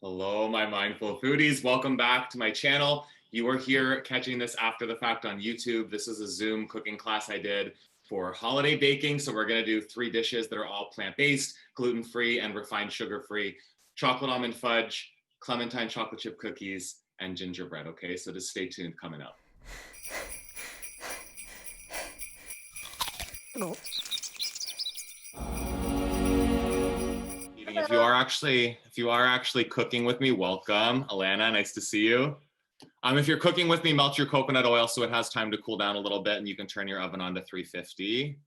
Hello, my mindful foodies. Welcome back to my channel. You are here catching this after the fact on YouTube. This is a Zoom cooking class I did for holiday baking. So we're going to do 3 dishes that are all plant-based, gluten-free, and refined sugar-free. Chocolate-Almond Fudge, Clementine chocolate chip cookies, and gingerbread. Okay, so just stay tuned coming up. Hello. If you are actually cooking with me, welcome. Alana, nice to see you. If you're cooking with me, melt your coconut oil so it has time to cool down a little bit, and you can turn your oven on to 350.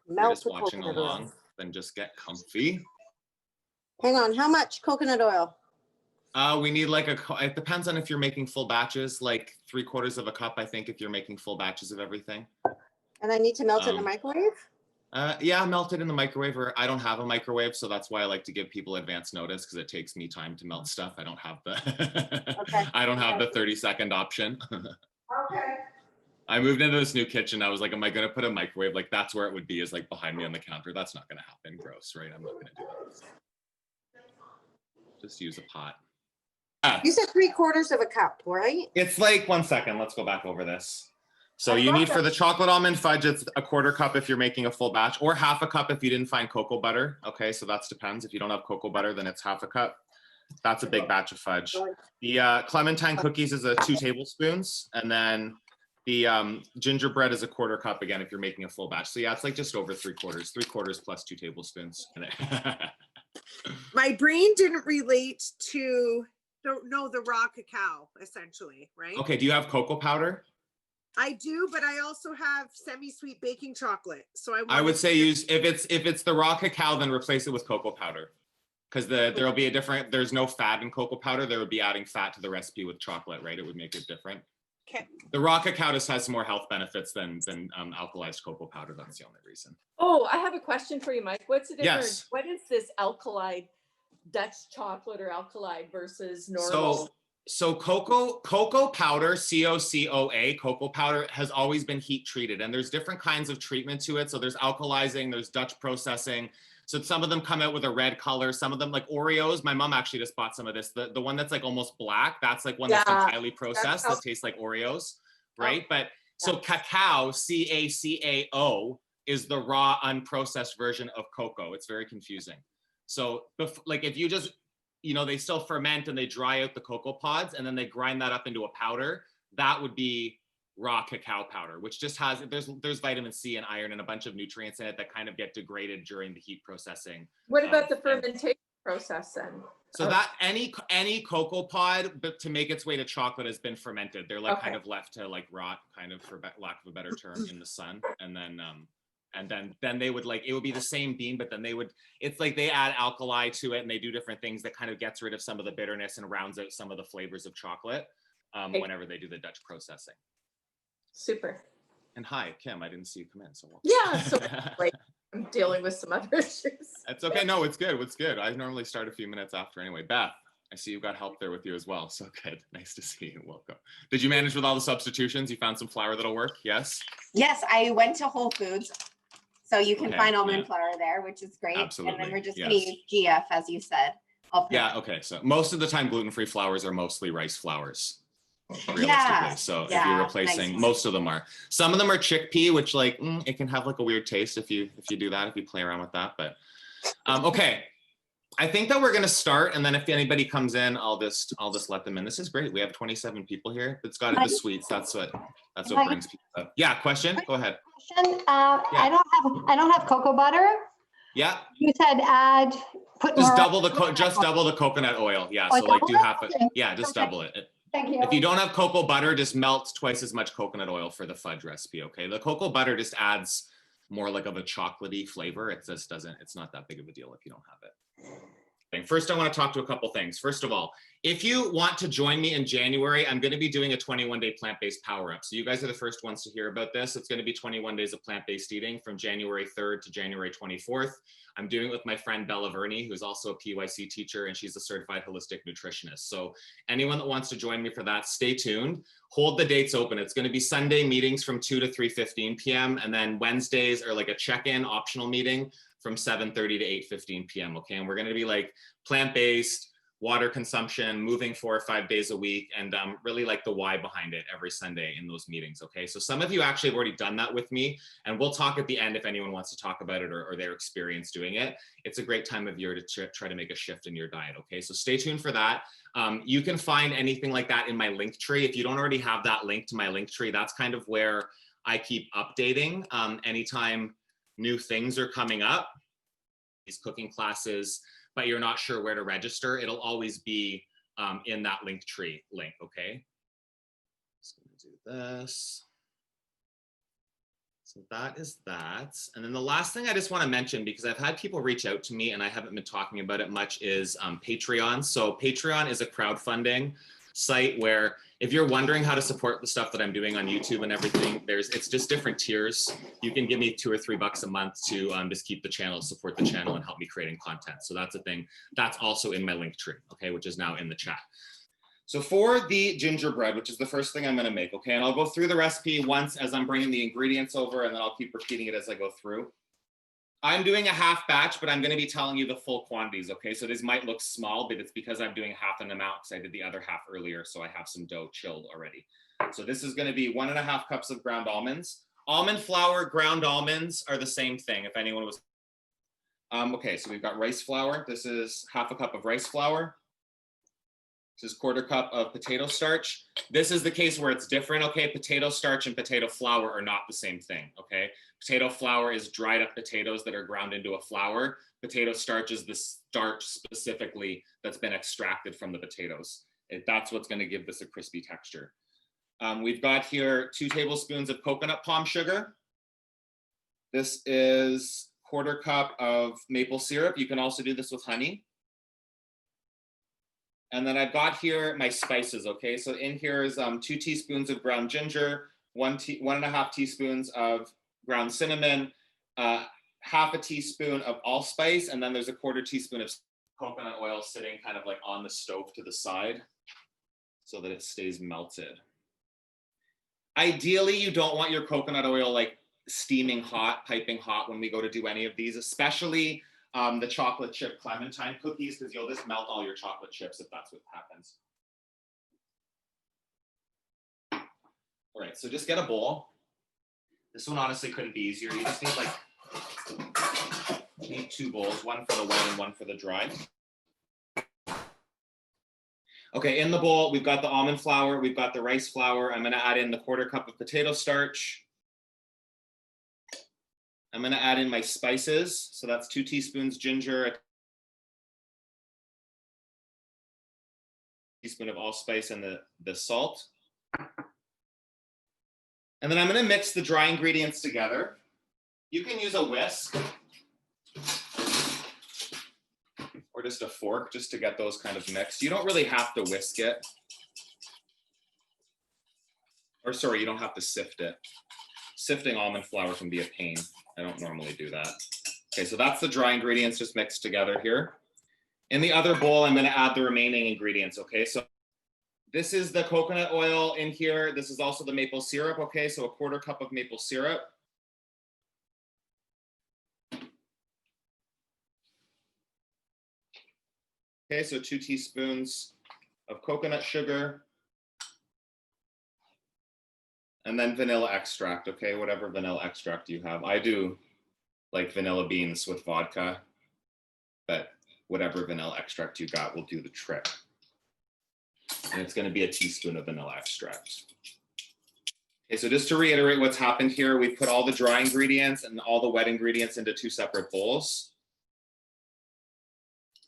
You're just watching along, then just get comfy. Hang on, how much coconut oil? We need it depends on if you're making full batches, like 3/4 of a cup, I think, if you're making full batches of everything. And I need to melt it in the microwave? Yeah, melt it in the microwave, or I don't have a microwave, so that's why I like to give people advance notice, because it takes me time to melt stuff. I don't have the Okay. I don't have the 30-second option. Okay. I moved into this new kitchen. I was like, am I gonna put a microwave? Like, that's where it would be, is like behind me on the counter. That's not gonna happen. Gross, right? I'm not gonna do that. Just use a pot. You said 3/4 of a cup, right? It's like, 1 second, let's go back over this. So you need, for the chocolate almond fudge, it's 1/4 cup if you're making a full batch, or 1/2 cup if you didn't find cocoa butter. Okay, so that depends. If you don't have cocoa butter, then it's 1/2 cup. That's a big batch of fudge. The Clementine cookies is 2 tablespoons, and then the gingerbread is 1/4 cup again if you're making a full batch. So yeah, it's like just over 3/4. 3/4 plus 2 tablespoons. My brain didn't relate to the raw cacao, essentially, right? Okay, do you have cocoa powder? I do, but I also have semi-sweet baking chocolate. So I would say use, if it's the raw cacao, then replace it with cocoa powder, because there'll be there's no fat in cocoa powder. There would be adding fat to the recipe with chocolate, right? It would make it different. Okay. The raw cacao just has more health benefits than alkalized cocoa powder. That's the only reason. Oh, I have a question for you, Mike. What's the difference? Yes. What is this alkali Dutch chocolate or alkali versus normal? So cocoa powder, COCOA, cocoa powder has always been heat treated, and there's different kinds of treatment to it. So there's alkalizing, there's Dutch processing. So some of them come out with a red color, some of them, like Oreos. My mom actually just bought some of this. The one that's like almost black, that's like one that's been highly processed, that tastes like Oreos, right? But so cacao, CACAO, is the raw unprocessed version of cocoa. It's very confusing. So like if you just, they still ferment and they dry out the cocoa pods, and then they grind that up into a powder. That would be raw cacao powder, which just has, there's vitamin C and iron and a bunch of nutrients in it that kind of get degraded during the heat processing. What about the fermentation process then? So that any cocoa pod, but to make its way to chocolate, has been fermented. They're like kind of left to like rot, kind of, for lack of a better term, in the sun, and then they would, like, it would be the same bean, but then it's like they add alkali to it, and they do different things that kind of gets rid of some of the bitterness and rounds out some of the flavors of chocolate whenever they do the Dutch processing. Super. And hi, Kim, I didn't see you come in. So yeah, so like, I'm dealing with some other issues. That's okay. No, it's good. It's good. I normally start a few minutes after anyway. Beth, I see you've got help there with you as well. So good. Nice to see you. Welcome. Did you manage with all the substitutions? You found some flour that'll work? Yes? Yes, I went to Whole Foods. So you can find almond flour there, which is great. Absolutely. And then we're just going to use GF, as you said. Yeah, okay. So most of the time, gluten-free flours are mostly rice flours, realistically. So if you're replacing, most of them are. Some of them are chickpea, which, like, it can have like a weird taste if you do that, if you play around with that. But okay. I think that we're going to start, and then if anybody comes in, I'll just let them in. This is great. We have 27 people here. It's got the sweets. That's what brings people up. Yeah, question? Go ahead. I don't have cocoa butter. Yeah. You said put just more. Double the coconut oil. Yeah. So like do half it. Yeah, just double it. Thank you. If you don't have cocoa butter, just melt twice as much coconut oil for the fudge recipe. Okay. The cocoa butter just adds more like of a chocolatey flavor. It just doesn't, it's not that big of a deal if you don't have it. First, I want to talk to a couple things. First of all, if you want to join me in January, I'm going to be doing a 21-day plant-based power-up. So you guys are the first ones to hear about this. It's going to be 21 days of plant-based eating from January 3rd to January 24th. I'm doing it with my friend Bella Verney, who's also a PYC teacher, and she's a certified holistic nutritionist. So anyone that wants to join me for that, stay tuned. Hold the dates open. It's going to be Sunday meetings from 2 to 3:15 p.m. And then Wednesdays are like a check-in optional meeting from 7:30 to 8:15 p.m. Okay, and we're going to be like plant-based, water consumption, moving 4 or 5 days a week, and really like the why behind it every Sunday in those meetings, okay? So some of you actually have already done that with me, and we'll talk at the end if anyone wants to talk about it or their experience doing it. It's a great time of year to try to make a shift in your diet, okay? So stay tuned for that. You can find anything like that in my link tree. If you don't already have that link to my link tree, that's kind of where I keep updating anytime new things are coming up, these cooking classes, but you're not sure where to register, it'll always be in that link tree link, okay? Just gonna do this. So that is that. And then the last thing I just wanna mention, because I've had people reach out to me and I haven't been talking about it much, is Patreon. So Patreon is a crowdfunding site where if you're wondering how to support the stuff that I'm doing on YouTube and everything, it's just different tiers. You can give me $2 or $3 a month to just keep the channel, support the channel, and help me creating content. So that's a thing. That's also in my link tree, okay, which is now in the chat. So for the gingerbread, which is the first thing I'm gonna make, okay, and I'll go through the recipe once as I'm bringing the ingredients over, and then I'll keep repeating it as I go through. I'm doing a half batch, but I'm going to be telling you the full quantities, okay? So this might look small, but it's because I'm doing half an amount because I did the other half earlier, so I have some dough chilled already. So this is going to be 1.5 cups of ground almonds. Almond flour, ground almonds are the same thing, if anyone was... okay, so we've got rice flour. This is 1/2 cup of rice flour. This is 1/4 cup of potato starch. This is the case where it's different, okay? Potato starch and potato flour are not the same thing, okay? Potato flour is dried up potatoes that are ground into a flour. Potato starch is the starch specifically that's been extracted from the potatoes. That's what's gonna give this a crispy texture. We've got here 2 tablespoons of coconut palm sugar. This is 1/4 cup of maple syrup. You can also do this with honey. And then I've got here my spices, okay? So in here is 2 teaspoons of ground ginger, 1.5 teaspoons of ground cinnamon, 1/2 teaspoon of allspice, and then there's a 1/4 teaspoon of coconut oil sitting kind of like on the stove to the side so that it stays melted. Ideally, you don't want your coconut oil like steaming hot, piping hot when we go to do any of these, especially the chocolate chip Clementine cookies, because you'll just melt all your chocolate chips if that's what happens. All right, so just get a bowl. This one honestly couldn't be easier. You just need need 2 bowls, one for the wet and one for the dry. Okay, in the bowl, we've got the almond flour, we've got the rice flour. I'm gonna add in the 1/4 cup of potato starch. I'm gonna add in my spices. So that's 2 teaspoons ginger, a teaspoon of allspice, and the salt. And then I'm gonna mix the dry ingredients together. You can use a whisk or just a fork just to get those kind of mixed. You don't really have to whisk it. Or sorry, you don't have to sift it. Sifting almond flour can be a pain. I don't normally do that. Okay, so that's the dry ingredients just mixed together here. In the other bowl, I'm gonna add the remaining ingredients, okay? So this is the coconut oil in here. This is also the maple syrup, okay? So a 1/4 cup of maple syrup. Okay, so 2 teaspoons of coconut sugar. And then vanilla extract, okay? Whatever vanilla extract you have. I do like vanilla beans with vodka, but whatever vanilla extract you got will do the trick. And it's gonna be a teaspoon of vanilla extract. Okay, so just to reiterate what's happened here, we've put all the dry ingredients and all the wet ingredients into 2 separate bowls.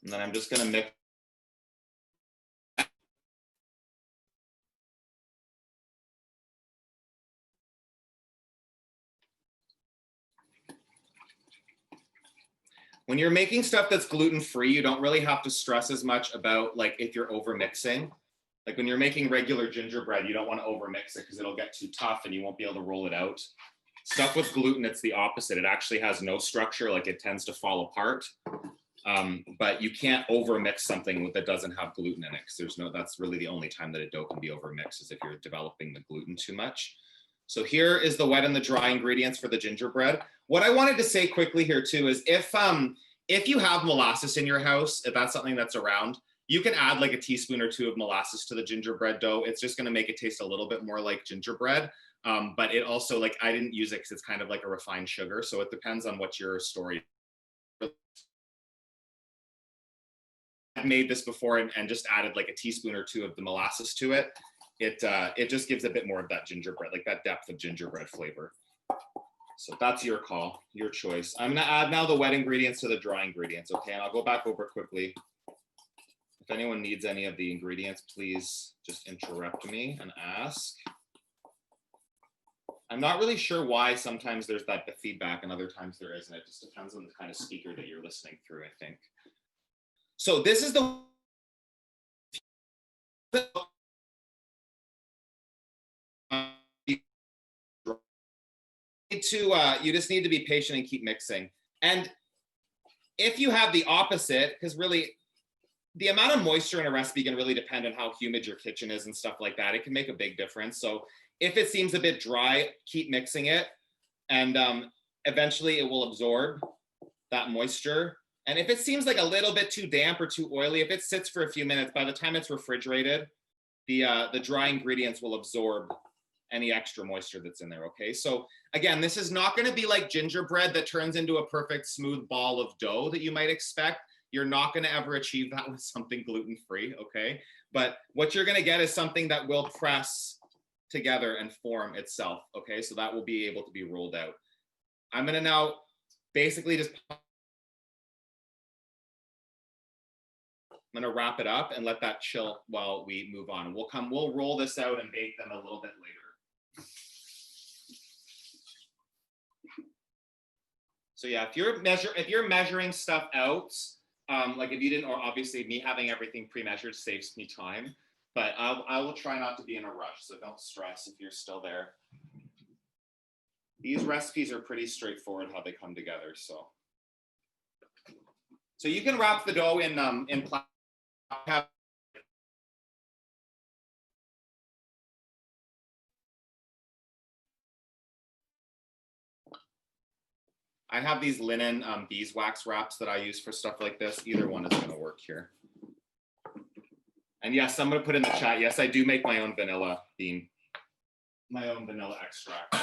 And then I'm just gonna mix. When you're making stuff that's gluten-free, you don't really have to stress as much about like if you're over mixing. Like when you're making regular gingerbread, you don't want to over mix it because it'll get too tough and you won't be able to roll it out. Stuff with gluten, it's the opposite. It actually has no structure, like it tends to fall apart. But you can't over mix something that doesn't have gluten in it because that's really the only time that a dough can be over mixed is if you're developing the gluten too much. So here is the wet and the dry ingredients for the gingerbread. What I wanted to say quickly here too is if you have molasses in your house, if that's something that's around, You can add like a teaspoon or two of molasses to the gingerbread dough. It's just going to make it taste a little bit more like gingerbread. But it also, like, I didn't use it because it's kind of like a refined sugar. So it depends on what your story. I've made this before and just added like a teaspoon or two of the molasses to it. It just gives a bit more of that gingerbread, like that depth of gingerbread flavor. So that's your call, your choice. I'm gonna add now the wet ingredients to the dry ingredients, okay? And I'll go back over quickly. If anyone needs any of the ingredients, please just interrupt me and ask. I'm not really sure why sometimes there's the feedback and other times there isn't. It just depends on the kind of speaker that you're listening through, I think. So this is the you just need to be patient and keep mixing. And if you have the opposite, because really the amount of moisture in a recipe can really depend on how humid your kitchen is and stuff like that. It can make a big difference. So if it seems a bit dry, keep mixing it, and eventually it will absorb that moisture. And if it seems like a little bit too damp or too oily, if it sits for a few minutes, by the time it's refrigerated, the dry ingredients will absorb any extra moisture that's in there, okay? So again, this is not gonna be like gingerbread that turns into a perfect smooth ball of dough that you might expect. You're not gonna ever achieve that with something gluten-free, okay? But what you're gonna get is something that will press together and form itself, okay? So that will be able to be rolled out. I'm gonna now basically just, I'm gonna wrap it up and let that chill while we move on. We'll roll this out and bake them a little bit later. So yeah, if you're measuring stuff out, like if you didn't, or obviously me having everything pre-measured saves me time, but I will try not to be in a rush, so don't stress if you're still there. These recipes are pretty straightforward how they come together, so you can wrap the dough in plastic. I have these linen beeswax wraps that I use for stuff like this. Either one is going to work here. And yes, I'm going to put in the chat. Yes, I do make my own vanilla bean, my own vanilla extract.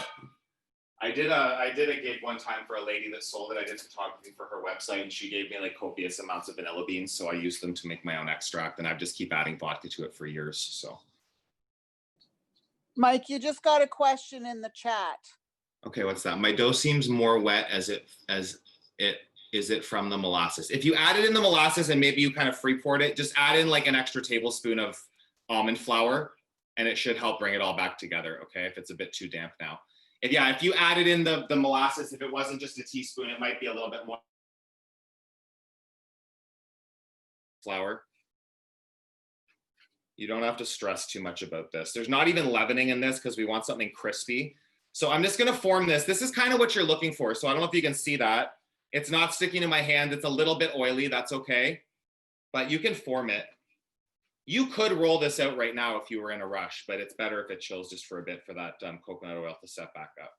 I did a gig one time for a lady that sold it. I did photography for her website, and she gave me like copious amounts of vanilla beans. So I used them to make my own extract, and I just keep adding vodka to it for years. So. Mike, you just got a question in the chat. Okay, what's that? My dough seems more wet is it from the molasses. If you added in the molasses and maybe you kind of free poured it, just add in like an extra tablespoon of almond flour, and it should help bring it all back together, okay, if it's a bit too damp now. If you added in the molasses, if it wasn't just a teaspoon, it might be a little bit more flour. You don't have to stress too much about this. There's not even leavening in this because we want something crispy. So I'm just gonna form this. This is kind of what you're looking for. So I don't know if you can see that. It's not sticking to my hand. It's a little bit oily, that's okay. But you can form it. You could roll this out right now if you were in a rush, but it's better if it chills just for a bit for that coconut oil to set back up.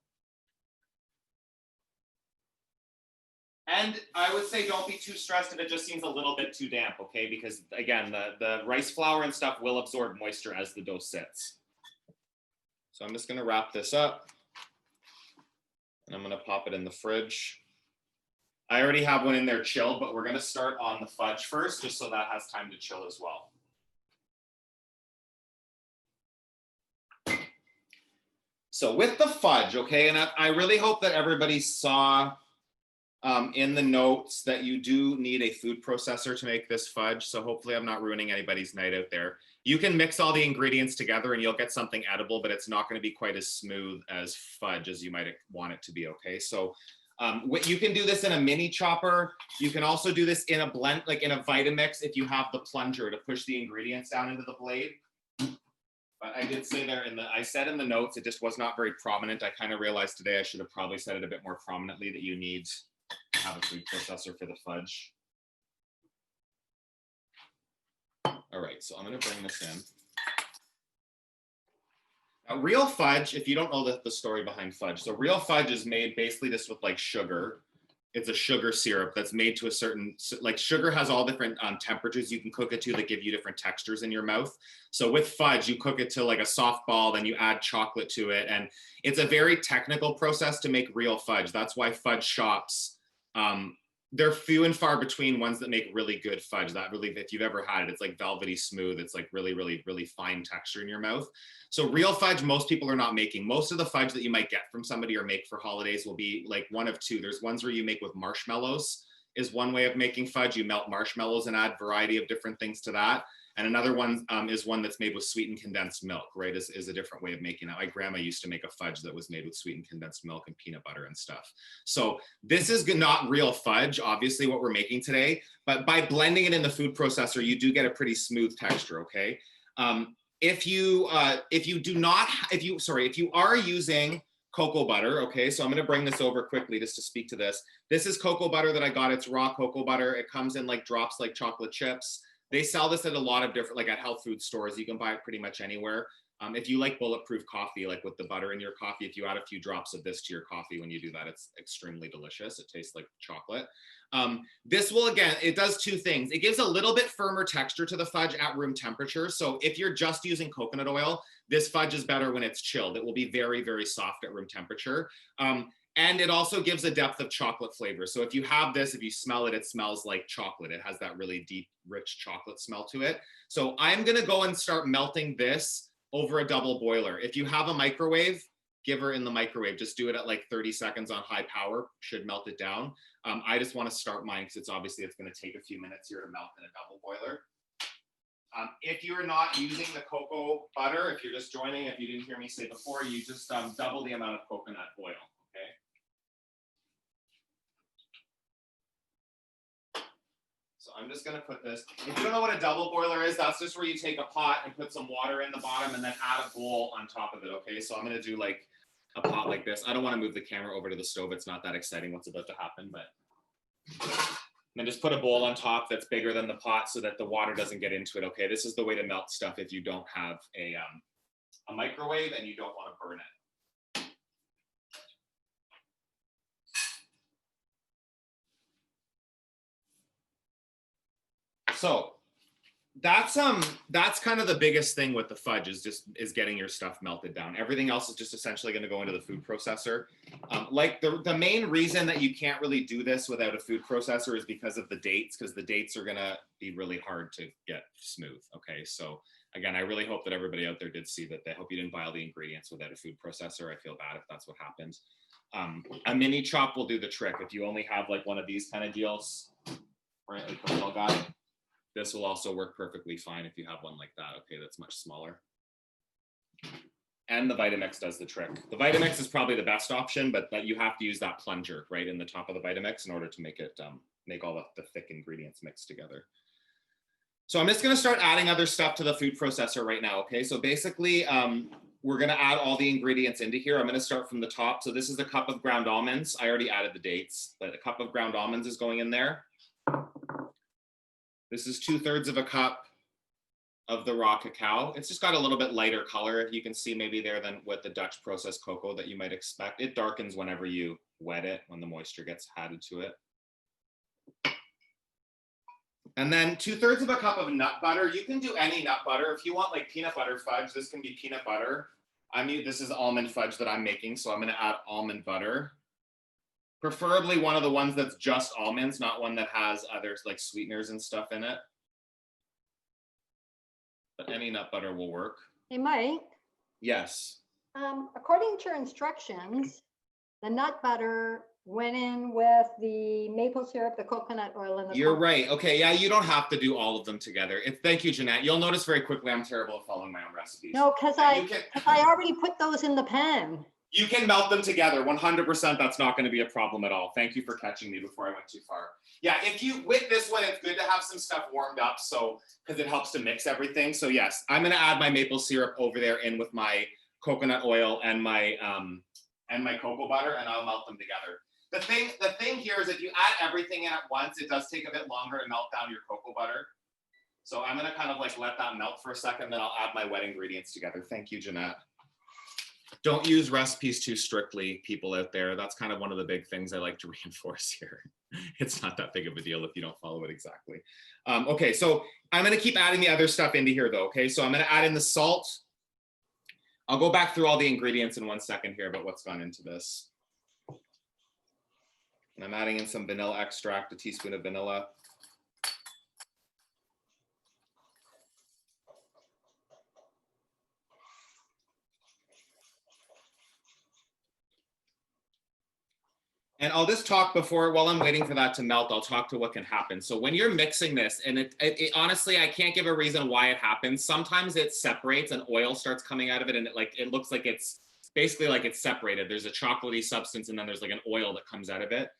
And I would say don't be too stressed if it just seems a little bit too damp, okay? Because again, the rice flour and stuff will absorb moisture as the dough sits. So I'm just gonna wrap this up. And I'm gonna pop it in the fridge. I already have one in there chilled, but we're gonna start on the fudge first, just so that has time to chill as well. So with the fudge, okay, and I really hope that everybody saw in the notes that you do need a food processor to make this fudge. So hopefully I'm not ruining anybody's night out there. You can mix all the ingredients together and you'll get something edible, but it's not going to be quite as smooth as fudge as you might want it to be, okay? So you can do this in a mini chopper. You can also do this in a blend, like in a Vitamix, if you have the plunger to push the ingredients down into the blade. But I did say there I said in the notes, it just was not very prominent. I kind of realized today I should have probably said it a bit more prominently that you need to have a food processor for the fudge. All right, so I'm gonna bring this in. Now, real fudge, if you don't know the story behind fudge, so real fudge is made basically just with like sugar it's a sugar syrup that's made to a certain, like sugar has all different temperatures you can cook it to that give you different textures in your mouth. So with fudge, you cook it to like a soft ball, then you add chocolate to it. And it's a very technical process to make real fudge. That's why fudge shops, they're few and far between ones that make really good fudge. That really, if you've ever had it, it's like velvety smooth. It's like really, really, really fine texture in your mouth. So real fudge, most people are not making. Most of the fudge that you might get from somebody or make for holidays will be like one of two. There's ones where you make with marshmallows is one way of making fudge. You melt marshmallows and add variety of different things to that. And another one is one that's made with sweetened condensed milk, right? Is a different way of making it. My grandma used to make a fudge that was made with sweetened condensed milk and peanut butter and stuff. So this is not real fudge, obviously what we're making today, but by blending it in the food processor, you do get a pretty smooth texture, okay? If you are using cocoa butter, okay, so I'm gonna bring this over quickly just to speak to this. This is cocoa butter that I got. It's raw cocoa butter. It comes in like drops like chocolate chips. They sell this at a lot of different, like at health food stores. You can buy it pretty much anywhere. If you like bulletproof coffee, like with the butter in your coffee, if you add a few drops of this to your coffee when you do that, it's extremely delicious. It tastes like chocolate. This will, again, it does two things. It gives a little bit firmer texture to the fudge at room temperature. So if you're just using coconut oil, this fudge is better when it's chilled. It will be very, very soft at room temperature. And it also gives a depth of chocolate flavor. So if you have this, if you smell it, it smells like chocolate. It has that really deep, rich chocolate smell to it. So I'm gonna go and start melting this over a double boiler. If you have a microwave, give her in the microwave. Just do it at like 30 seconds on high power, should melt it down. I just wanna start mine because it's gonna take a few minutes here to melt in a double boiler. If you're not using the cocoa butter, if you're just joining, if you didn't hear me say before, you just double the amount of coconut oil, okay? So I'm just gonna put this, if you don't know what a double boiler is, that's just where you take a pot and put some water in the bottom and then add a bowl on top of it, okay? So I'm gonna do like a pot like this. I don't wanna move the camera over to the stove. It's not that exciting what's about to happen, but. And then just put a bowl on top that's bigger than the pot so that the water doesn't get into it, okay? This is the way to melt stuff if you don't have a microwave and you don't wanna burn it. So that's kind of the biggest thing with the fudge is getting your stuff melted down. Everything else is just essentially going to go into the food processor. Like the main reason that you can't really do this without a food processor is because of the dates, because the dates are going to be really hard to get smooth. Okay, so again, I really hope that everybody out there did see that. I hope you didn't buy all the ingredients without a food processor. I feel bad if that's what happened. A mini chop will do the trick. If you only have like one of these kind of deals, right, like the little guy. This will also work perfectly fine if you have one like that, okay, that's much smaller. And the Vitamix does the trick. The Vitamix is probably the best option, but you have to use that plunger right in the top of the Vitamix in order to make it, make all the thick ingredients mixed together. So I'm just gonna start adding other stuff to the food processor right now, okay? So basically, we're gonna add all the ingredients into here. I'm gonna start from the top. So this is a cup of ground almonds. I already added the dates, but a cup of ground almonds is going in there. This is 2/3 of a cup of the raw cacao. It's just got a little bit lighter color, you can see maybe there than with the Dutch processed cocoa that you might expect. It darkens whenever you wet it, when the moisture gets added to it. And then 2/3 of a cup of nut butter. You can do any nut butter. If you want like peanut butter fudge, this can be peanut butter. This is almond fudge that I'm making, so I'm gonna add almond butter. Preferably one of the ones that's just almonds, not one that has other like sweeteners and stuff in it. But any nut butter will work. Hey, Mike, Yes. according to your instructions, the nut butter went in with the maple syrup, the coconut oil, and the. You're right. Okay, yeah, you don't have to do all of them together. Thank you, Jeanette. You'll notice very quickly I'm terrible at following my own recipes. No, because I already put those in the pan. You can melt them together, 100%. That's not going to be a problem at all. Thank you for catching me before I went too far. Yeah, with this one, it's good to have some stuff warmed up, so because it helps to mix everything. So yes, I'm going to add my maple syrup over there in with my coconut oil and my cocoa butter, and I'll melt them together. The thing here is if you add everything in at once, it does take a bit longer to melt down your cocoa butter. So I'm going to kind of like let that melt for a second, then I'll add my wet ingredients together. Thank you, Jeanette. Don't use recipes too strictly, people out there. That's kind of one of the big things I like to reinforce here. It's not that big of a deal if you don't follow it exactly. Okay, so I'm gonna keep adding the other stuff into here though, okay? So I'm gonna add in the salt. I'll go back through all the ingredients in 1 second here about what's gone into this. And I'm adding in some vanilla extract, a teaspoon of vanilla. And I'll just talk while I'm waiting for that to melt, I'll talk to what can happen. So when you're mixing this, and it honestly, I can't give a reason why it happens. Sometimes it separates and oil starts coming out of it and it looks like it's basically like it's separated. There's a chocolatey substance and then there's like an oil that comes out of it.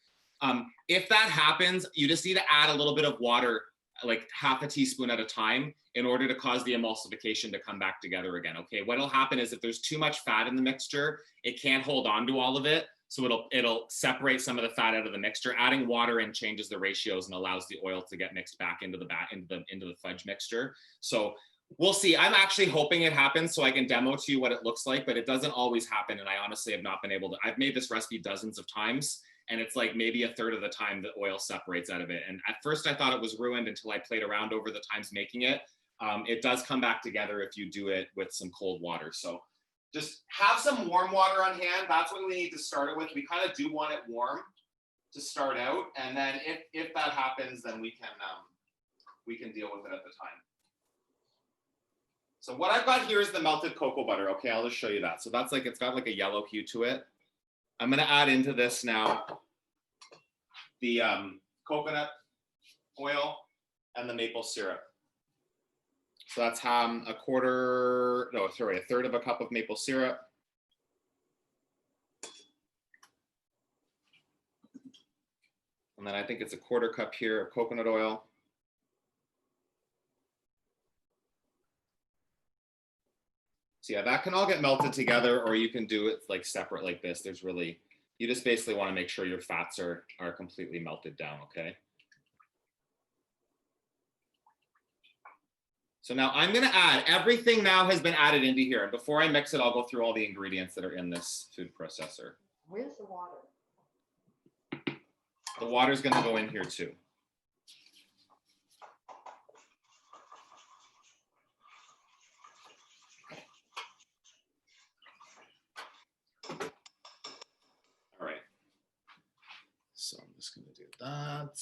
If that happens, you just need to add a little bit of water, like half a teaspoon at a time, in order to cause the emulsification to come back together again, okay? What'll happen is if there's too much fat in the mixture, it can't hold on to all of it. So it'll separate some of the fat out of the mixture. Adding water in changes the ratios and allows the oil to get mixed back into the fudge mixture. So we'll see. I'm actually hoping it happens so I can demo to you what it looks like, but it doesn't always happen. And I honestly have not been able to. I've made this recipe dozens of times, and it's like maybe a third of the time the oil separates out of it. And at first I thought it was ruined until I played around over the times making it. It does come back together if you do it with some cold water. So just have some warm water on hand. That's what we need to start it with. We kind of do want it warm to start out. And then if that happens, then we can deal with it at the time. So what I've got here is the melted cocoa butter. Okay, I'll just show you that. So that's like, it's got like a yellow hue to it. I'm gonna add into this now the coconut oil and the maple syrup. So that's a third of a cup of maple syrup. And then I think it's a 1/4 cup here of coconut oil. So yeah, that can all get melted together, or you can do it like separate like this. You just basically want to make sure your fats are completely melted down, okay? So now I'm gonna add, everything now has been added into here. And before I mix it, I'll go through all the ingredients that are in this food processor. Where's the water? The water's gonna go in here too. All right. So I'm just gonna do that.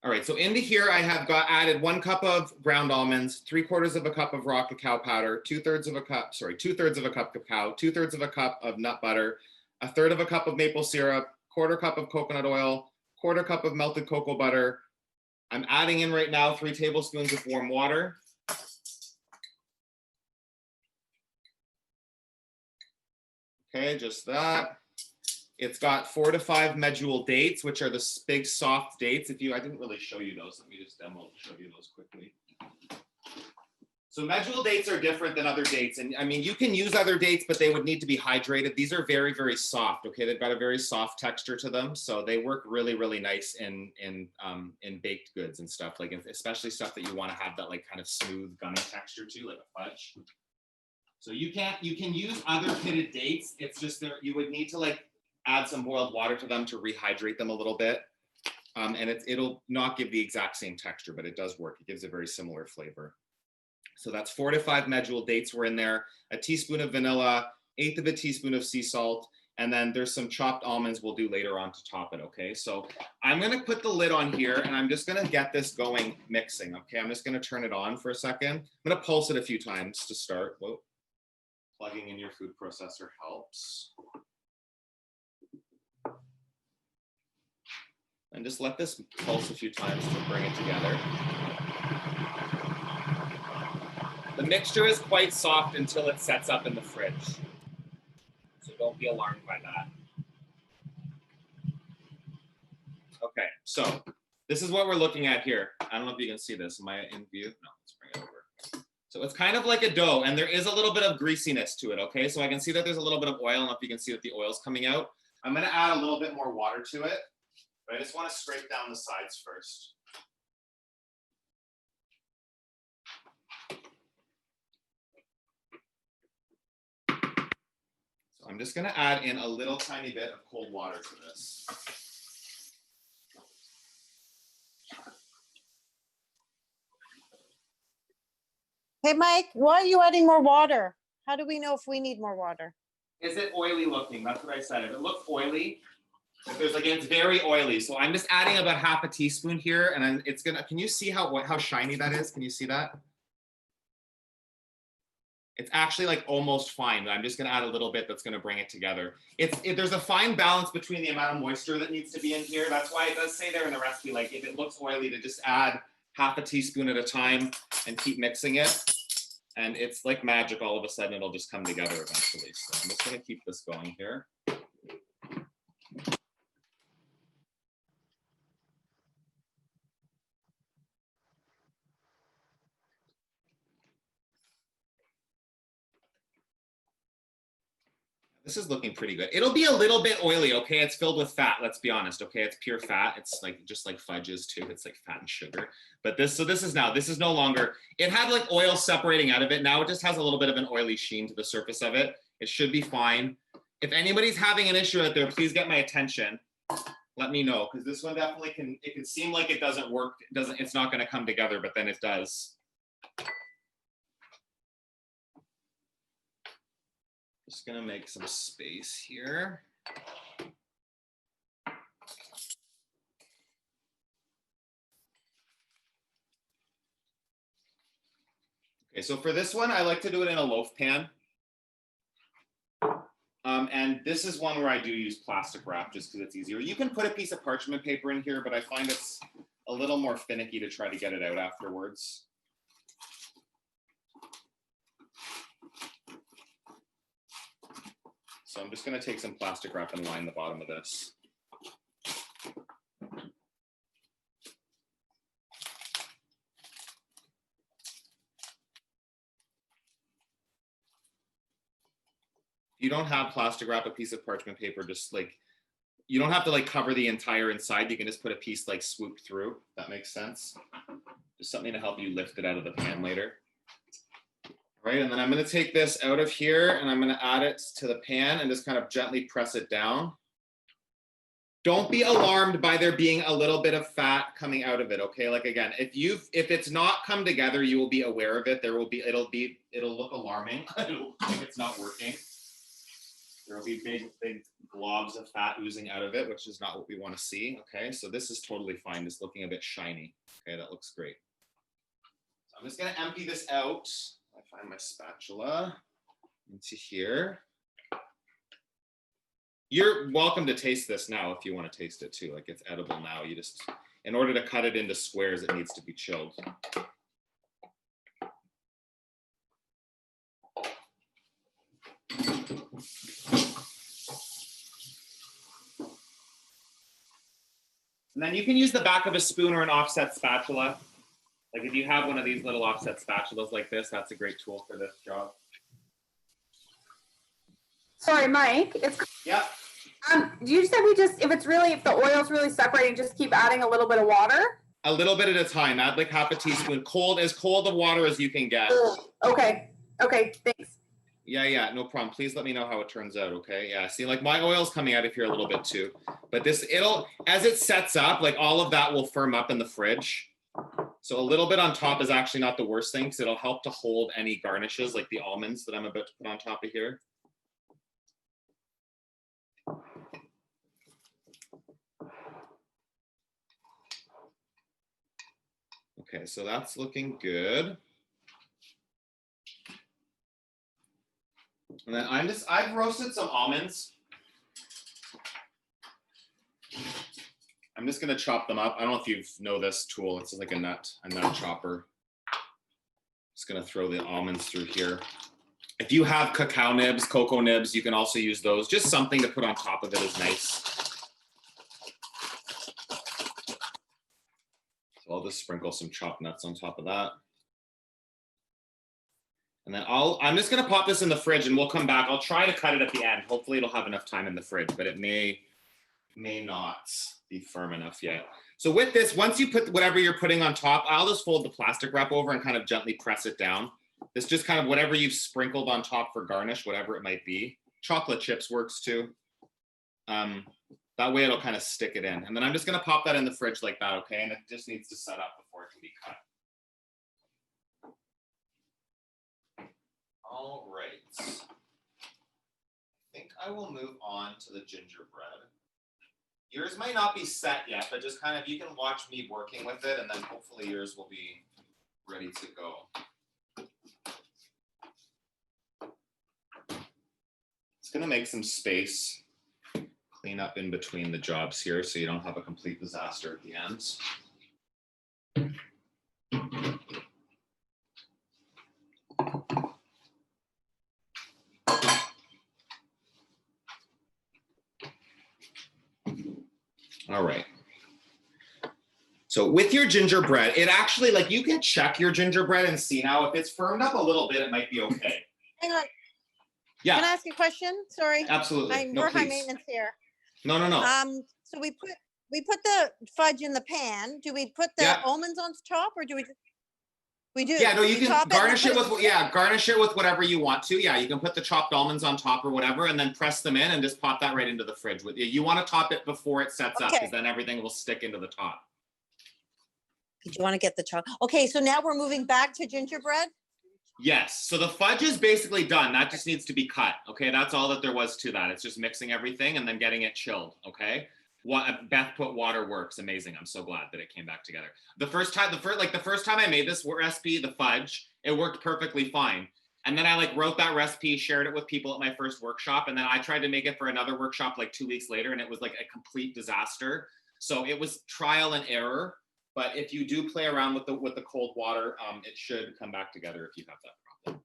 All right, so into here I have added 1 cup of ground almonds, 3/4 of a cup of raw cacao powder, 2/3 of a cup cacao, 2/3 of a cup of nut butter, 1/3 of a cup of maple syrup, 1/4 cup of coconut oil, 1/4 cup of melted cocoa butter. I'm adding in right now 3 tablespoons of warm water. Okay, just that. It's got 4 to 5 medjool dates, which are the big soft dates. I didn't really show you those. Let me just show you those quickly. So medjool dates are different than other dates. And I mean, you can use other dates, but they would need to be hydrated. These are very, very soft. Okay, they've got a very soft texture to them. So they work really, really nice in baked goods and stuff, like especially stuff that you want to have that like kind of smooth gummy texture to, like a fudge. So you can use other pitted dates. It's just you would need to like add some boiled water to them to rehydrate them a little bit. And it'll not give the exact same texture, but it does work. It gives a very similar flavor. So that's 4 to 5 medjool dates were in there, a teaspoon of vanilla, 1/8 of a teaspoon of sea salt, and then there's some chopped almonds we'll do later on to top it, okay? So I'm gonna put the lid on here and I'm just gonna get this going mixing, okay? I'm just gonna turn it on for a second. I'm gonna pulse it a few times to start. Whoa. Plugging in your food processor helps. And just let this pulse a few times to bring it together. The mixture is quite soft until it sets up in the fridge. So don't be alarmed by that. Okay, so this is what we're looking at here. I don't know if you can see this. Am I in view? No, let's bring it over. So it's kind of like a dough, and there is a little bit of greasiness to it, okay? So I can see that there's a little bit of oil. I don't know if you can see that the oil's coming out. I'm gonna add a little bit more water to it. But I just want to scrape down the sides first. I'm just gonna add in a little tiny bit of cold water to this. Hey, Mike, why are you adding more water? How do we know if we need more water? Is it oily looking? That's what I said. If it looks oily, if there's like, it's very oily. So I'm just adding about half a teaspoon here, and then it's gonna, can you see how shiny that is? Can you see that? It's actually like almost fine, but I'm just gonna add a little bit that's gonna bring it together. There's a fine balance between the amount of moisture that needs to be in here. That's why it does say there in the recipe, like if it looks oily, to just add half a teaspoon at a time and keep mixing it. And it's like magic, all of a sudden it'll just come together eventually. So I'm just gonna keep this going here. This is looking pretty good. It'll be a little bit oily, okay? It's filled with fat, let's be honest, okay? It's pure fat. It's like just like fudges too. It's like fat and sugar. But this is no longer, it had like oil separating out of it. Now it just has a little bit of an oily sheen to the surface of it. It should be fine. If anybody's having an issue out there, please get my attention. Let me know, because this one definitely can, it can seem like it doesn't work. It's not gonna come together, but then it does. Just gonna make some space here. Okay, so for this one, I like to do it in a loaf pan. And this is one where I do use plastic wrap just because it's easier. You can put a piece of parchment paper in here, but I find it's a little more finicky to try to get it out afterwards. So I'm just going to take some plastic wrap and line the bottom of this. If you don't have plastic wrap, a piece of parchment paper, just like, you don't have to like cover the entire inside. You can just put a piece like swooped through. If that makes sense. Just something to help you lift it out of the pan later. Right, and then I'm going to take this out of here and I'm going to add it to the pan and just kind of gently press it down. Don't be alarmed by there being a little bit of fat coming out of it, okay? Like again, if it's not come together, you will be aware of it. It'll look alarming. It'll look like it's not working. There will be big globs of fat oozing out of it, which is not what we want to see, okay? So this is totally fine, just looking a bit shiny. Okay, that looks great. So I'm just going to empty this out. I find my spatula into here. You're welcome to taste this now if you want to taste it too. Like it's edible now. You just, in order to cut it into squares, it needs to be chilled. And then you can use the back of a spoon or an offset spatula. Like if you have one of these little offset spatulas like this, that's a great tool for this job. Sorry, Mike, Yeah. you said if the oil's really separating, just keep adding a little bit of water? A little bit at a time. Add like half a teaspoon. As cold of water as you can get. Okay, thanks. Yeah, no problem. Please let me know how it turns out, okay? Yeah, see, like my oil's coming out of here a little bit too. But as it sets up, like all of that will firm up in the fridge. So a little bit on top is actually not the worst thing because it'll help to hold any garnishes like the almonds that I'm about to put on top of here. Okay, so that's looking good. And then I've roasted some almonds. I'm just gonna chop them up. I don't know if you know this tool. It's like a nut chopper. Just gonna throw the almonds through here. If you have cacao nibs, cocoa nibs, you can also use those. Just something to put on top of it is nice. So I'll just sprinkle some chopped nuts on top of that. And then I'm just gonna pop this in the fridge and we'll come back. I'll try to cut it at the end. Hopefully it'll have enough time in the fridge, but it may not be firm enough yet. So with this, once you put whatever you're putting on top, I'll just fold the plastic wrap over and kind of gently press it down. It's just kind of whatever you've sprinkled on top for garnish, whatever it might be. chocolate chips works too. That way it'll kind of stick it in. And then I'm just gonna pop that in the fridge like that, okay? And it just needs to set up before it can be cut. All right. I think I will move on to the gingerbread. Yours might not be set yet, but just kind of, you can watch me working with it and then hopefully yours will be ready to go. It's gonna make some space, clean up in between the jobs here so you don't have a complete disaster at the ends. All right. So with your gingerbread, it actually, like, you can check your gingerbread and see now if it's firmed up a little bit, it might be okay. Hang on, Yeah, can I ask you a question? Sorry. absolutely. No, We're high please. maintenance here. No. So we put the fudge in the pan. Do we put the Yeah. almonds on top or do we just? We do. Yeah, no, you We can top garnish and it then put with, yeah, garnish it with whatever you want to. Yeah, you can put the chopped almonds on top or whatever, and then press them in and just pop that right into the fridge. With you want to top it before it sets up, Okay. because then everything will stick into the top. Do you want to get the chocolate? Okay, so now we're moving back to gingerbread. Yes, so the fudge is basically done. That just needs to be cut. Okay, that's all that there was to that. It's just mixing everything and then getting it chilled. Okay. What Beth put water works. Amazing. I'm so glad that it came back together. The first time I made this recipe, the fudge, it worked perfectly fine. And then I like wrote that recipe, shared it with people at my first workshop, and then I tried to make it for another workshop like 2 weeks later, and it was like a complete disaster. So it was trial and error. But if you do play around with the cold water, it should come back together if you have that problem.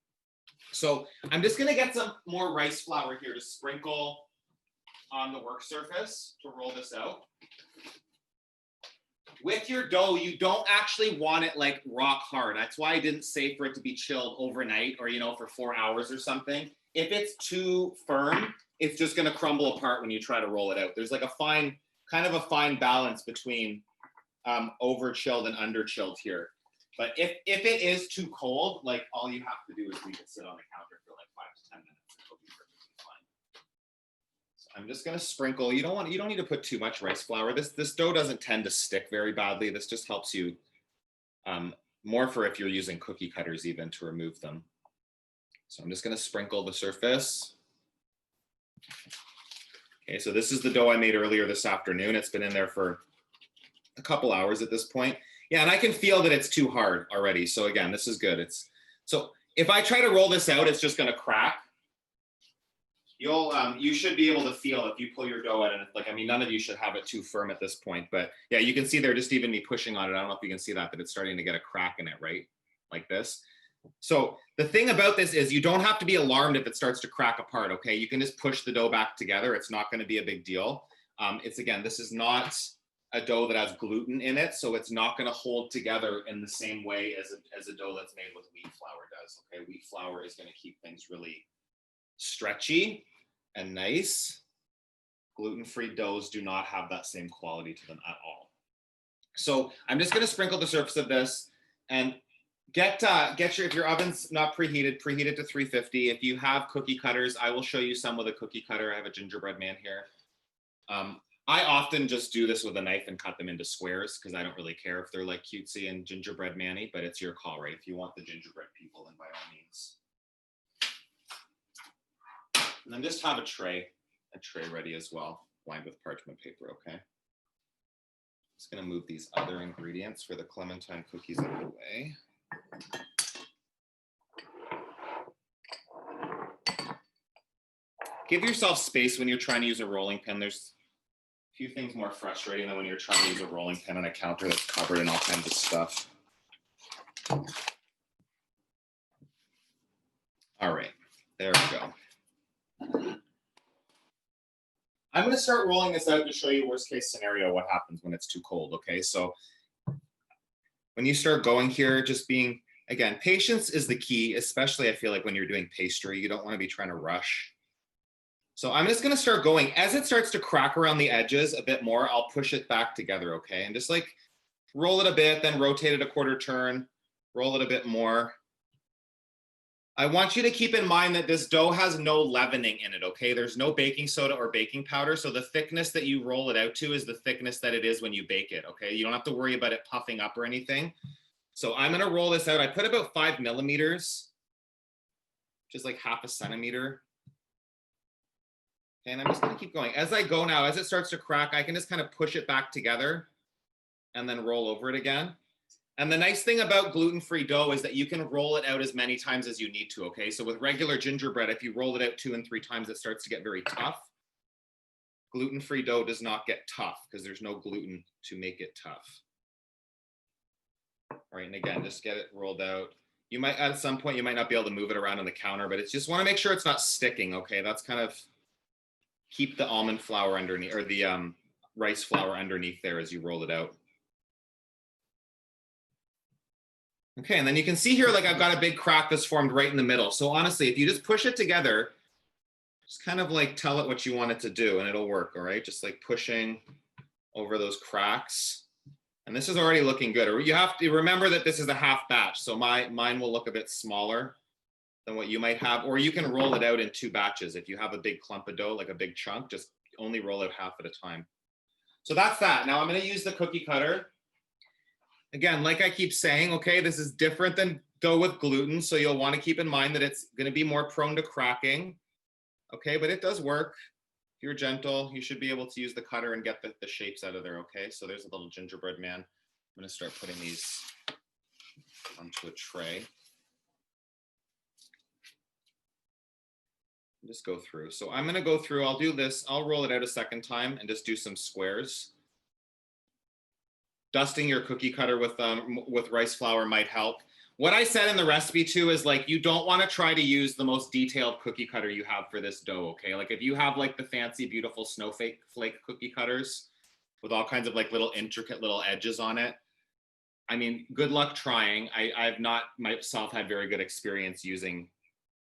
So I'm just gonna get some more rice flour here to sprinkle on the work surface to roll this out. With your dough, you don't actually want it like rock hard. That's why I didn't say for it to be chilled overnight or, for 4 hours or something. If it's too firm, it's just gonna crumble apart when you try to roll it out. There's like a fine balance between over chilled and under chilled here. But if it is too cold, like all you have to do is leave it sit on the counter for like 5 to 10 minutes. It'll be perfectly fine. So I'm just gonna sprinkle. You don't need to put too much rice flour. This dough doesn't tend to stick very badly. This just helps you more for if you're using cookie cutters even to remove them. So I'm just gonna sprinkle the surface. Okay, so this is the dough I made earlier this afternoon. It's been in there for a couple hours at this point. Yeah, and I can feel that it's too hard already. So again, this is good. So if I try to roll this out, it's just gonna crack. You should be able to feel if you pull your dough out, and none of you should have it too firm at this point, but yeah, you can see there just even me pushing on it. I don't know if you can see that it's starting to get a crack in it, right? Like this. So the thing about this is you don't have to be alarmed if it starts to crack apart, okay? You can just push the dough back together. It's not gonna be a big deal. This is not a dough that has gluten in it, so it's not going to hold together in the same way as a dough that's made with wheat flour does. Okay, wheat flour is going to keep things really stretchy and nice. Gluten-free doughs do not have that same quality to them at all. So I'm just going to sprinkle the surface of this and if your oven's not preheated, preheat it to 350. If you have cookie cutters, I will show you some with a cookie cutter. I have a gingerbread man here. I often just do this with a knife and cut them into squares because I don't really care if they're like cutesy and gingerbread man-y, but it's your call, right? If you want the gingerbread people, then by all means. And then just have a tray ready as well, lined with parchment paper, okay? Just gonna move these other ingredients for the Clementine cookies out of the way. Give yourself space when you're trying to use a rolling pin. There's few things more frustrating than when you're trying to use a rolling pin on a counter that's covered in all kinds of stuff. All right, there we go. I'm going to start rolling this out to show you worst case scenario, what happens when it's too cold, okay? So when you start going here, just being, again, patience is the key, especially I feel like when you're doing pastry, you don't want to be trying to rush. So I'm just going to start going. As it starts to crack around the edges a bit more, I'll push it back together, okay? And just like roll it a bit, then rotate it a quarter turn, roll it a bit more. I want you to keep in mind that this dough has no leavening in it, okay? There's no baking soda or baking powder, so the thickness that you roll it out to is the thickness that it is when you bake it, okay? You don't have to worry about it puffing up or anything. So I'm gonna roll this out. I put about 5 millimeters, just like half a centimeter. Okay, and I'm just gonna keep going. As I go now, as it starts to crack, I can just kind of push it back together and then roll over it again. And the nice thing about gluten-free dough is that you can roll it out as many times as you need to, okay? So with regular gingerbread, if you roll it out 2 and 3 times, it starts to get very tough. Gluten-free dough does not get tough because there's no gluten to make it tough. All right, and again, just get it rolled out. You might, at some point, you might not be able to move it around on the counter, but it's just want to make sure it's not sticking, okay? That's kind of, keep the almond flour underneath, or the rice flour underneath there as you roll it out. Okay, and then you can see here, like I've got a big crack that's formed right in the middle. So honestly, if you just push it together, just kind of like tell it what you want it to do and it'll work, all right? Just like pushing over those cracks. And this is already looking good. You have to remember that this is a half batch. So mine will look a bit smaller than what you might have, or you can roll it out in 2 batches. If you have a big clump of dough, like a big chunk, just only roll it half at a time. So that's that. Now I'm gonna use the cookie cutter. Again, like I keep saying, okay, this is different than dough with gluten. So you'll want to keep in mind that it's going to be more prone to cracking. Okay, but it does work. If you're gentle, you should be able to use the cutter and get the shapes out of there. Okay, so there's a little gingerbread man. I'm going to start putting these onto a tray. Just go through. So I'm going to go through, I'll do this. I'll roll it out a second time and just do some squares. Dusting your cookie cutter with rice flour might help. What I said in the recipe too is like, you don't want to try to use the most detailed cookie cutter you have for this dough, okay? Like if you have like the fancy, beautiful snowflake cookie cutters with all kinds of like little intricate little edges on it, I mean, good luck trying. I've not myself had very good experience using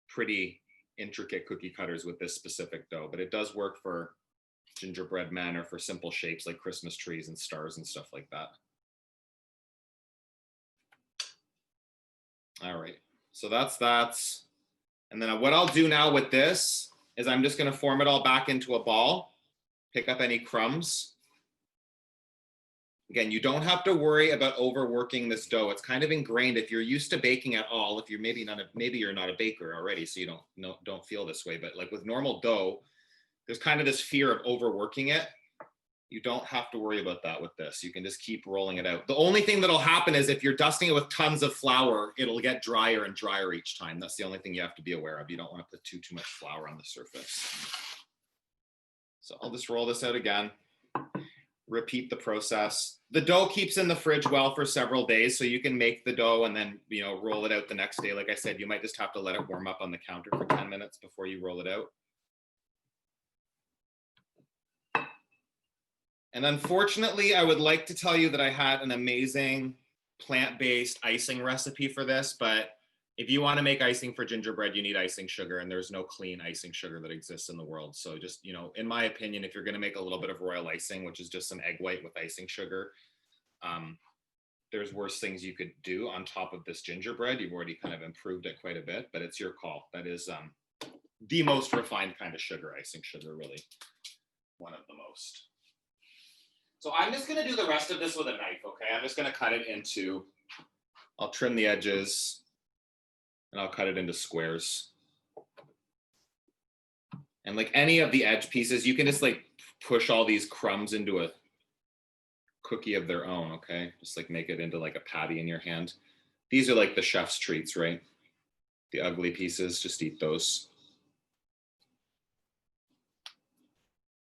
pretty intricate cookie cutters with this specific dough, but it does work for gingerbread men or for simple shapes like Christmas trees and stars and stuff like that. All right, so that's that. And then what I'll do now with this is I'm just going to form it all back into a ball, pick up any crumbs. Again, you don't have to worry about overworking this dough. It's kind of ingrained if you're used to baking at all. If you're maybe you're not a baker already, so you don't feel this way. But like with normal dough, there's kind of this fear of overworking it. You don't have to worry about that with this. You can just keep rolling it out. The only thing that'll happen is if you're dusting it with tons of flour, it'll get drier and drier each time. That's the only thing you have to be aware of. You don't want to put too much flour on the surface. So I'll just roll this out again. Repeat the process. The dough keeps in the fridge well for several days, so you can make the dough and then roll it out the next day. Like I said, you might just have to let it warm up on the counter for 10 minutes before you roll it out. And unfortunately, I would like to tell you that I had an amazing plant-based icing recipe for this, but if you want to make icing for gingerbread, you need icing sugar, and there's no clean icing sugar that exists in the world. So just, in my opinion, if you're going to make a little bit of royal icing, which is just some egg white with icing sugar, there's worse things you could do on top of this gingerbread. You've already kind of improved it quite a bit, but it's your call. That is the most refined kind of sugar, icing sugar, really one of the most. So I'm just going to do the rest of this with a knife, okay? I'm just going to cut it into, I'll trim the edges, and I'll cut it into squares. And like any of the edge pieces, you can just like push all these crumbs into a cookie of their own, okay? Just like make it into like a patty in your hand. These are like the chef's treats, right? The ugly pieces, just eat those.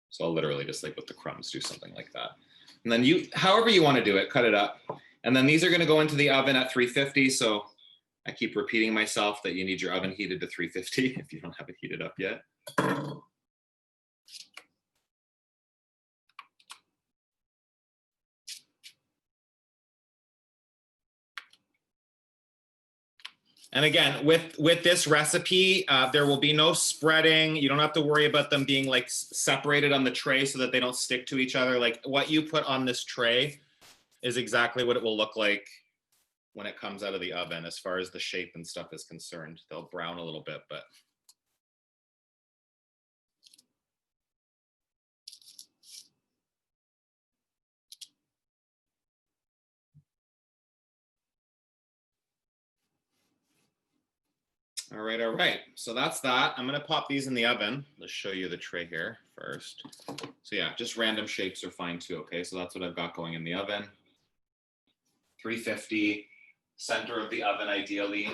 So I'll literally just like with the crumbs do something like that. And then however you want to do it, cut it up. And then these are going to go into the oven at 350. So I keep repeating myself that you need your oven heated to 350 if you don't have it heated up yet. And again, with this recipe, there will be no spreading. You don't have to worry about them being like separated on the tray so that they don't stick to each other. Like what you put on this tray is exactly what it will look like when it comes out of the oven as far as the shape and stuff is concerned. They'll brown a little bit, but. All right, all right. So that's that. I'm gonna pop these in the oven. Let's show you the tray here first. So yeah, just random shapes are fine too, okay? So that's what I've got going in the oven. 350, center of the oven ideally.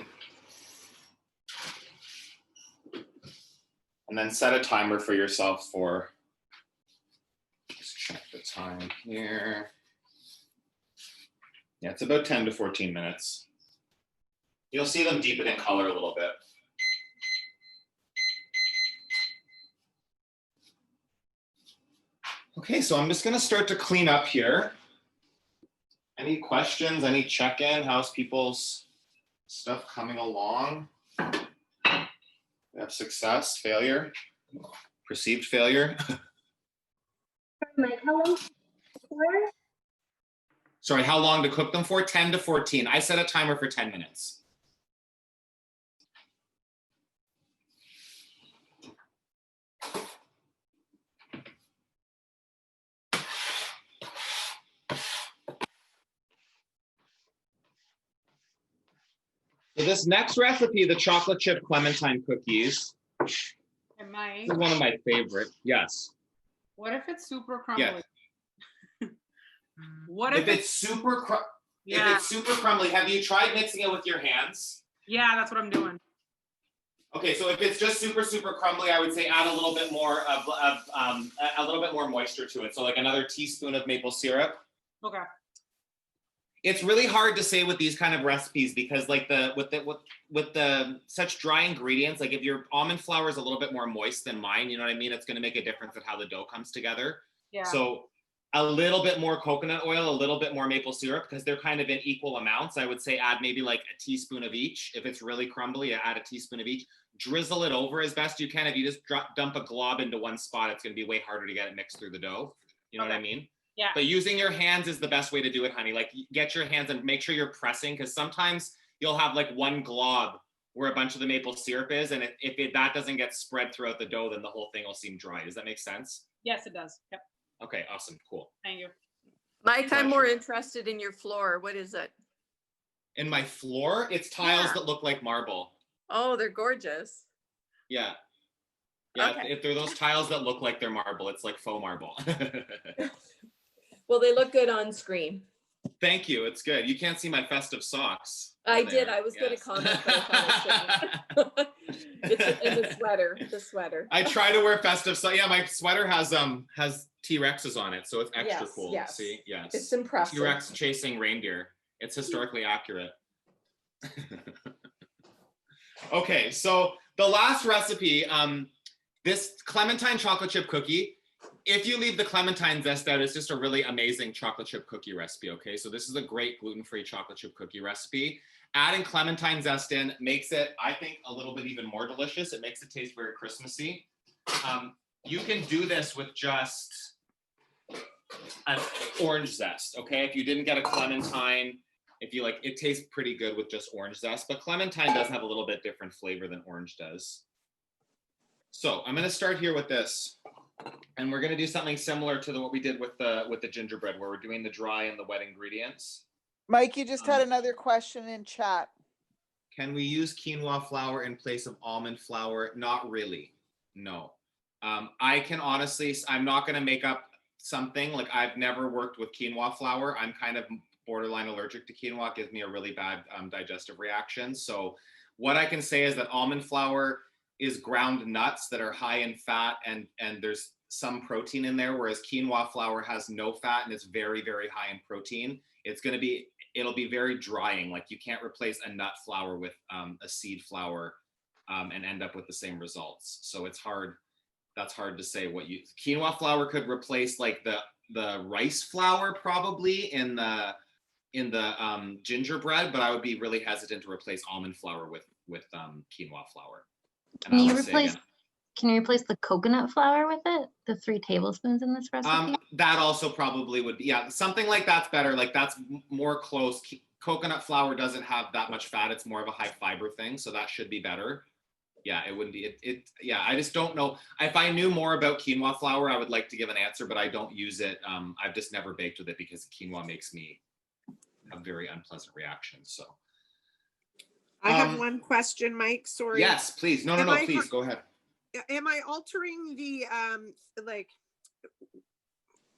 And then set a timer for yourself for, just check the time here. Yeah, it's about 10 to 14 minutes. You'll see them deepen in color a little bit. Okay, so I'm just gonna start to clean up here. Any questions, any check-in? How's people's stuff coming along? We have success, failure, perceived failure. Mike, how long? Sorry, how long to cook them for? 10 to 14. I set a timer for 10 minutes. So this next recipe, the chocolate chip Clementine cookies, Am I? is one of my favorite. Yes. What if it's super crumbly? Yes. What If it's super if yeah, it's super crumbly, have you tried mixing it with your hands? yeah, that's what I'm doing. Okay, so if it's just super crumbly, I would say add a little bit more of a little bit more moisture to it. So like another teaspoon of maple syrup. Okay. It's really hard to say with these kind of recipes because like with the such dry ingredients, like if your almond flour is a little bit more moist than mine, you know what I mean? It's going to make a difference in how the dough comes together. Yeah. So a little bit more coconut oil, a little bit more maple syrup, because they're kind of in equal amounts. I would say add maybe like a teaspoon of each. If it's really crumbly, add a teaspoon of each. Drizzle it over as best you can. If you just dump a glob into one spot, it's going to be way harder to get it mixed through the dough. You know what I mean? Yeah. But using your hands is the best way to do it, honey. Like get your hands and make sure you're pressing, because sometimes you'll have like one glob where a bunch of the maple syrup is, and if that doesn't get spread throughout the dough, then the whole thing will seem dry. Does that make sense? Yes, it does. Yep. Okay, awesome, cool. Thank you. Mike, I'm more interested in your floor. What is it? In my floor, it's tiles Yeah. that look like marble. Oh, they're gorgeous. Yeah. Yeah, Okay. if they're those tiles that look like they're marble, it's like faux marble. Well, they look good on screen. Thank you, it's good. You can't see my festive socks. I There, did. I was going to yes. comment, but I thought I shouldn't. It's in the sweater. I try to wear festive socks. Yeah, my sweater has T-Rexes on it, so it's extra Yes, cool. yes. See, yes. It's impressive. T-Rex chasing reindeer. It's historically accurate. Okay, so the last recipe, this Clementine chocolate chip cookie, if you leave the Clementine zest out, it's just a really amazing chocolate chip cookie recipe, okay? So this is a great gluten-free chocolate chip cookie recipe. Adding Clementine zest in makes it, I think, a little bit even more delicious. It makes it taste very Christmassy. You can do this with just an orange zest, okay? If you didn't get a Clementine, if you like, it tastes pretty good with just orange zest, but Clementine does have a little bit different flavor than orange does. So I'm gonna start here with this, and we're gonna do something similar to what we did with the gingerbread, where we're doing the dry and the wet ingredients. Mike, you just had another question in chat. Can we use quinoa flour in place of almond flour? Not really, no. I can honestly, I'm not gonna make up something, like I've never worked with quinoa flour. I'm kind of borderline allergic to quinoa. It gives me a really bad digestive reaction. So what I can say is that almond flour is ground nuts that are high in fat, and there's some protein in there, whereas quinoa flour has no fat and it's very, very high in protein. It'll be very drying. Like you can't replace a nut flour with a seed flour and end up with the same results. So it's hard. That's hard to say what quinoa flour could replace, like the rice flour probably in the gingerbread, but I would be really hesitant to replace almond flour with quinoa flour. And Can you replace the coconut flour with it? The 3 tablespoons in this recipe? that also probably would be, yeah, something like that's better. Like that's more close. coconut flour doesn't have that much fat. It's more of a high fiber thing, so that should be better. Yeah, it wouldn't be. Yeah, I just don't know. If I knew more about quinoa flour, I would like to give an answer, but I don't use it. I've just never baked with it because quinoa makes me have very unpleasant reactions. So. I have one question, Mike, sorry. Yes, please. No, please go ahead. Am I altering the, like,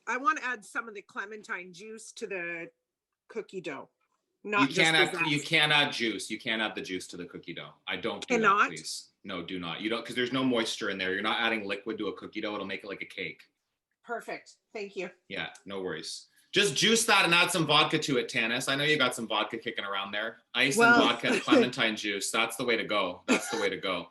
I want to add some of the clementine juice to the cookie dough. You can't add juice. You can't add the juice to the cookie dough. I don't do that, please. No, do not. You don't, because there's no moisture in there. You're not adding liquid to a cookie dough. It'll make it like a cake. Perfect. Thank you. Yeah, no worries. Just juice that and add some vodka to it, Tanis. I know you got some vodka kicking around there. Ice and vodka and clementine juice. That's the way to go. That's the way to go.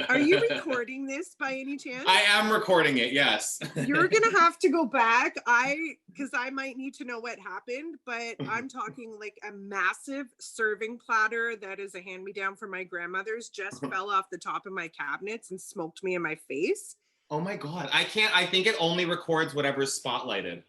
Are you recording this by any chance? I am recording it, yes. You're gonna have to go back. Because I might need to know what happened, but I'm talking like a massive serving platter that is a hand-me-down from my grandmother's just fell off the top of my cabinets and smoked me in my face. Oh my God. I think it only records whatever's spotlighted.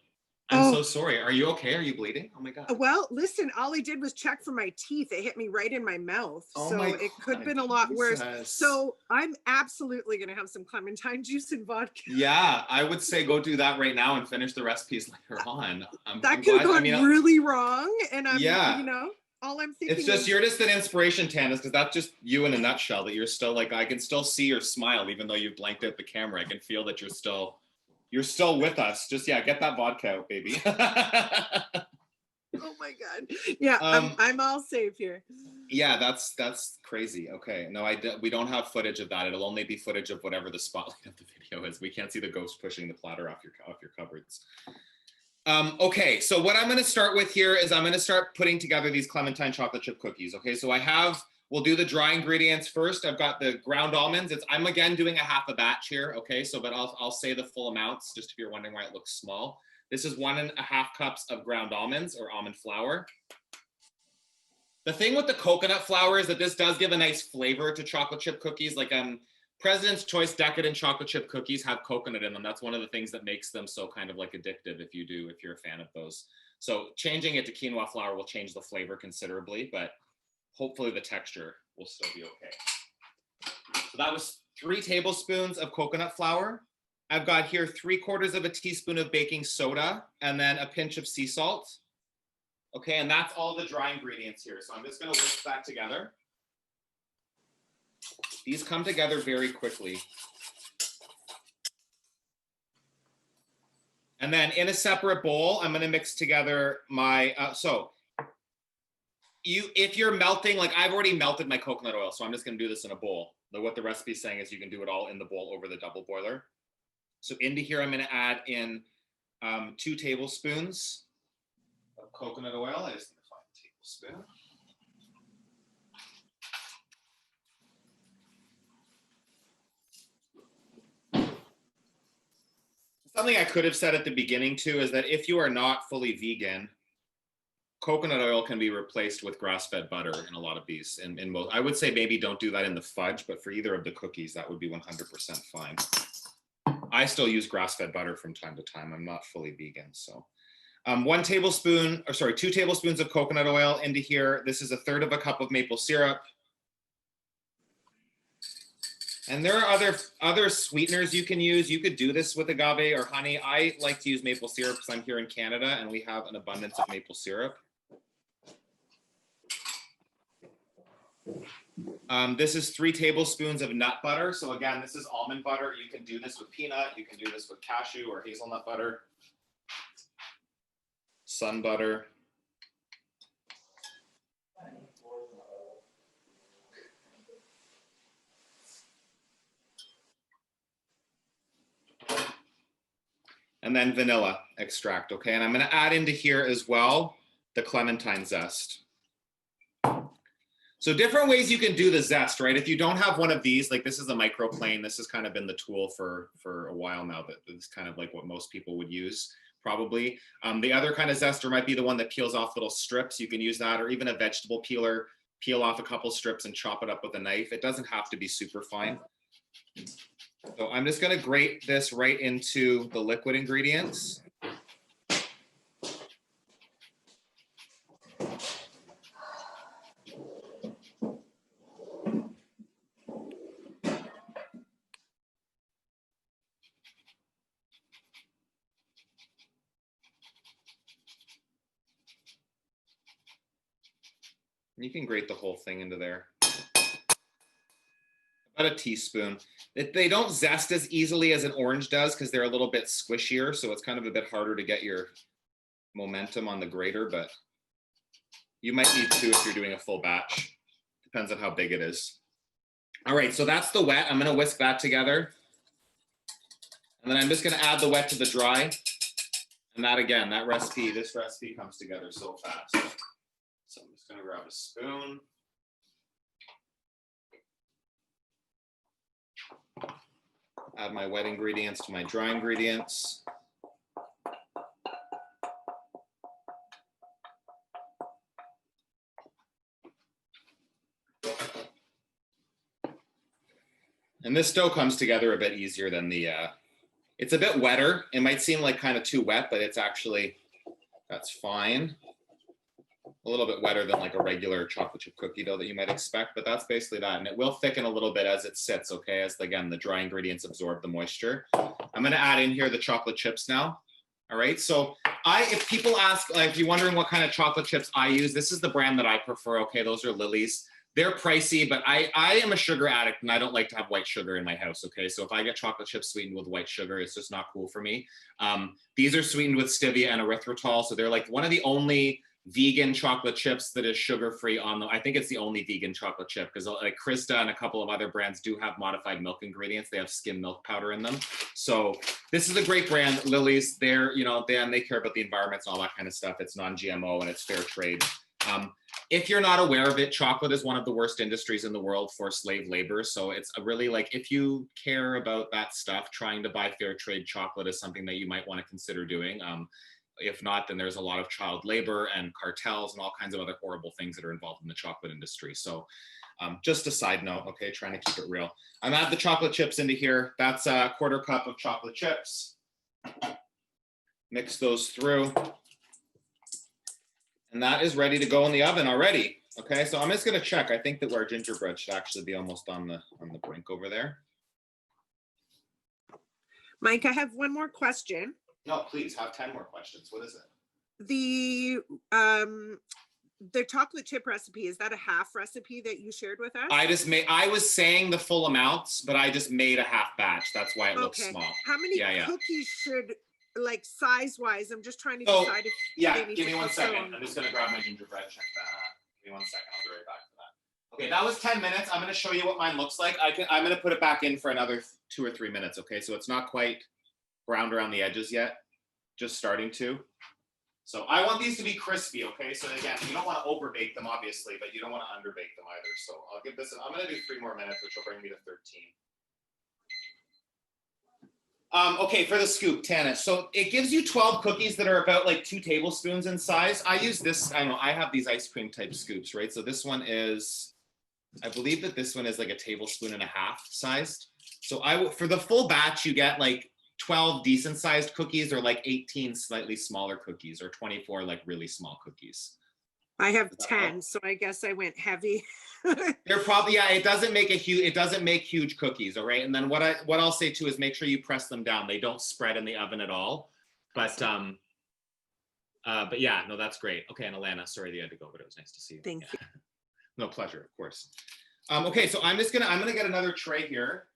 I'm so sorry. Are you okay? Are you bleeding? Oh my God. Well, listen, all I did was check for my teeth. It hit me right in my mouth. So it could have been a lot worse. So I'm absolutely going to have some clementine juice and vodka. Yeah, I would say go do that right now and finish the recipes later on. That could have gone really wrong. And I'm, all I'm thinking it's just, you're just an inspiration, Tanis, because that's just you in a nutshell, that you're still like, I can still see your smile, even though you've blanked out the camera. I can feel that you're still with us. Just, get that vodka out, baby. Oh my God. Yeah, I'm all safe here. Yeah, that's crazy. Okay. No, we don't have footage of that. It'll only be footage of whatever the spotlight of the video is. We can't see the ghost pushing the platter off your cupboards. Okay, so what I'm going to start with here is I'm going to start putting together these Clementine chocolate chip cookies. Okay, so we'll do the dry ingredients first. I've got the ground almonds. I'm again doing a half a batch here. Okay, so but I'll say the full amounts just if you're wondering why it looks small. This is 1.5 cups of ground almonds or almond flour. The thing with the coconut flour is that this does give a nice flavor to chocolate chip cookies. Like President's Choice Decadent chocolate chip cookies have coconut in them. That's one of the things that makes them so kind of like addictive if you're a fan of those. So changing it to quinoa flour will change the flavor considerably, but hopefully the texture will still be okay. So that was 3 tablespoons of coconut flour. I've got here 3/4 teaspoon of baking soda and then a pinch of sea salt. Okay, and that's all the dry ingredients here. So I'm just gonna whisk that together. These come together very quickly. And then in a separate bowl, I'm gonna mix together my, if you're melting, like I've already melted my coconut oil, so I'm just gonna do this in a bowl. What the recipe is saying is you can do it all in the bowl over the double boiler. So into here, I'm gonna add in 2 tablespoons of coconut oil. I just need to find a tablespoon. Something I could have said at the beginning too is that if you are not fully vegan, coconut oil can be replaced with grass-fed butter in a lot of these. In most, I would say maybe don't do that in the fudge, but for either of the cookies, that would be 100% fine. I still use grass-fed butter from time to time. I'm not fully vegan, so. 2 tablespoons of coconut oil into here. This is 1/3 cup of maple syrup. And there are other sweeteners you can use. You could do this with agave or honey. I like to use maple syrup because I'm here in Canada and we have an abundance of maple syrup. This is 3 tablespoons of nut butter. So again, this is almond butter. You can do this with peanut. You can do this with cashew or hazelnut butter. Sun butter. And then vanilla extract, okay? And I'm gonna add into here as well the clementine zest. So different ways you can do the zest, right? If you don't have one of these, like this is a microplane, this has kind of been the tool for a while now, that it's kind of like what most people would use, probably. The other kind of zester might be the one that peels off little strips. You can use that, or even a vegetable peeler, peel off a couple strips and chop it up with a knife. It doesn't have to be super fine. So I'm just gonna grate this right into the liquid ingredients. You can grate the whole thing into there. About a teaspoon. They don't zest as easily as an orange does because they're a little bit squishier, so it's kind of a bit harder to get your momentum on the grater, but you might need to if you're doing a full batch. Depends on how big it is. All right, so that's the wet. I'm gonna whisk that together. And then I'm just gonna add the wet to the dry. And that again, this recipe comes together so fast. So I'm just gonna grab a spoon. Add my wet ingredients to my dry ingredients. And this dough comes together a bit easier than the, it's a bit wetter. It might seem like kind of too wet, but it's actually, that's fine. A little bit wetter than like a regular chocolate chip cookie dough that you might expect, but that's basically that. And it will thicken a little bit as it sits, okay? As again, the dry ingredients absorb the moisture. I'm gonna add in here the chocolate chips now. All right, so if people ask, like, if you're wondering what kind of chocolate chips I use, this is the brand that I prefer, okay? Those are Lily's. They're pricey, but I am a sugar addict and I don't like to have white sugar in my house, okay? So if I get chocolate chips sweetened with white sugar, it's just not cool for me. These are sweetened with stevia and erythritol, so they're like one of the only vegan chocolate chips that is sugar-free on them. I think it's the only vegan chocolate chip because like Krista and a couple of other brands do have modified milk ingredients. They have skim milk powder in them. So this is a great brand, Lily's. They're, you know, they care about the environment and all that kind of stuff. It's non-GMO and it's fair trade. If you're not aware of it, chocolate is one of the worst industries in the world for slave labor. So it's a really like, if you care about that stuff, trying to buy fair trade chocolate is something that you might want to consider doing. If not, then there's a lot of child labor and cartels and all kinds of other horrible things that are involved in the chocolate industry. So just a side note, okay, trying to keep it real. I'm add the chocolate chips into here. That's a 1/4 cup of chocolate chips. Mix those through. And that is ready to go in the oven already. Okay, so I'm just gonna check. I think that our gingerbread should actually be almost on the brink over there. Mike, I have one more question. No, please have 10 more questions. What is it? The chocolate chip recipe, is that a half recipe that you shared with us? I was saying the full amounts, but I just made a half batch. That's why it looks small. How many cookies should, like size wise, I'm just trying to decide if they need give me to 1 cook their second. own. I'm just gonna grab my gingerbread, check that. Give me 1 second, I'll be right back for that. Okay, that was 10 minutes. I'm gonna show you what mine looks like. I'm gonna put it back in for another 2 or 3 minutes, okay? So it's not quite browned around the edges yet, just starting to. So I want these to be crispy, okay? So again, you don't want to overbake them, obviously, but you don't want to underbake them either. So I'll give this, I'm going to do 3 more minutes, which will bring me to 13. Okay, for the scoop, Tana. So it gives you 12 cookies that are about like 2 tablespoons in size. I use this, I don't know, I have these ice cream type scoops, right? So this one is, I believe that this one is like 1.5 tablespoons sized. So for the full batch, you get like 12 decent sized cookies or like 18 slightly smaller cookies or 24 like really small cookies. I have 10, so I guess I went heavy. They're probably, it doesn't make huge cookies, all right? And then what I'll say too is make sure you press them down. They don't spread in the oven at all. But yeah, no, that's great. Okay, and Alana, sorry that you had to go, but it was nice to see you. Thank you. No, pleasure, of course. Okay, so I'm gonna get another tray here.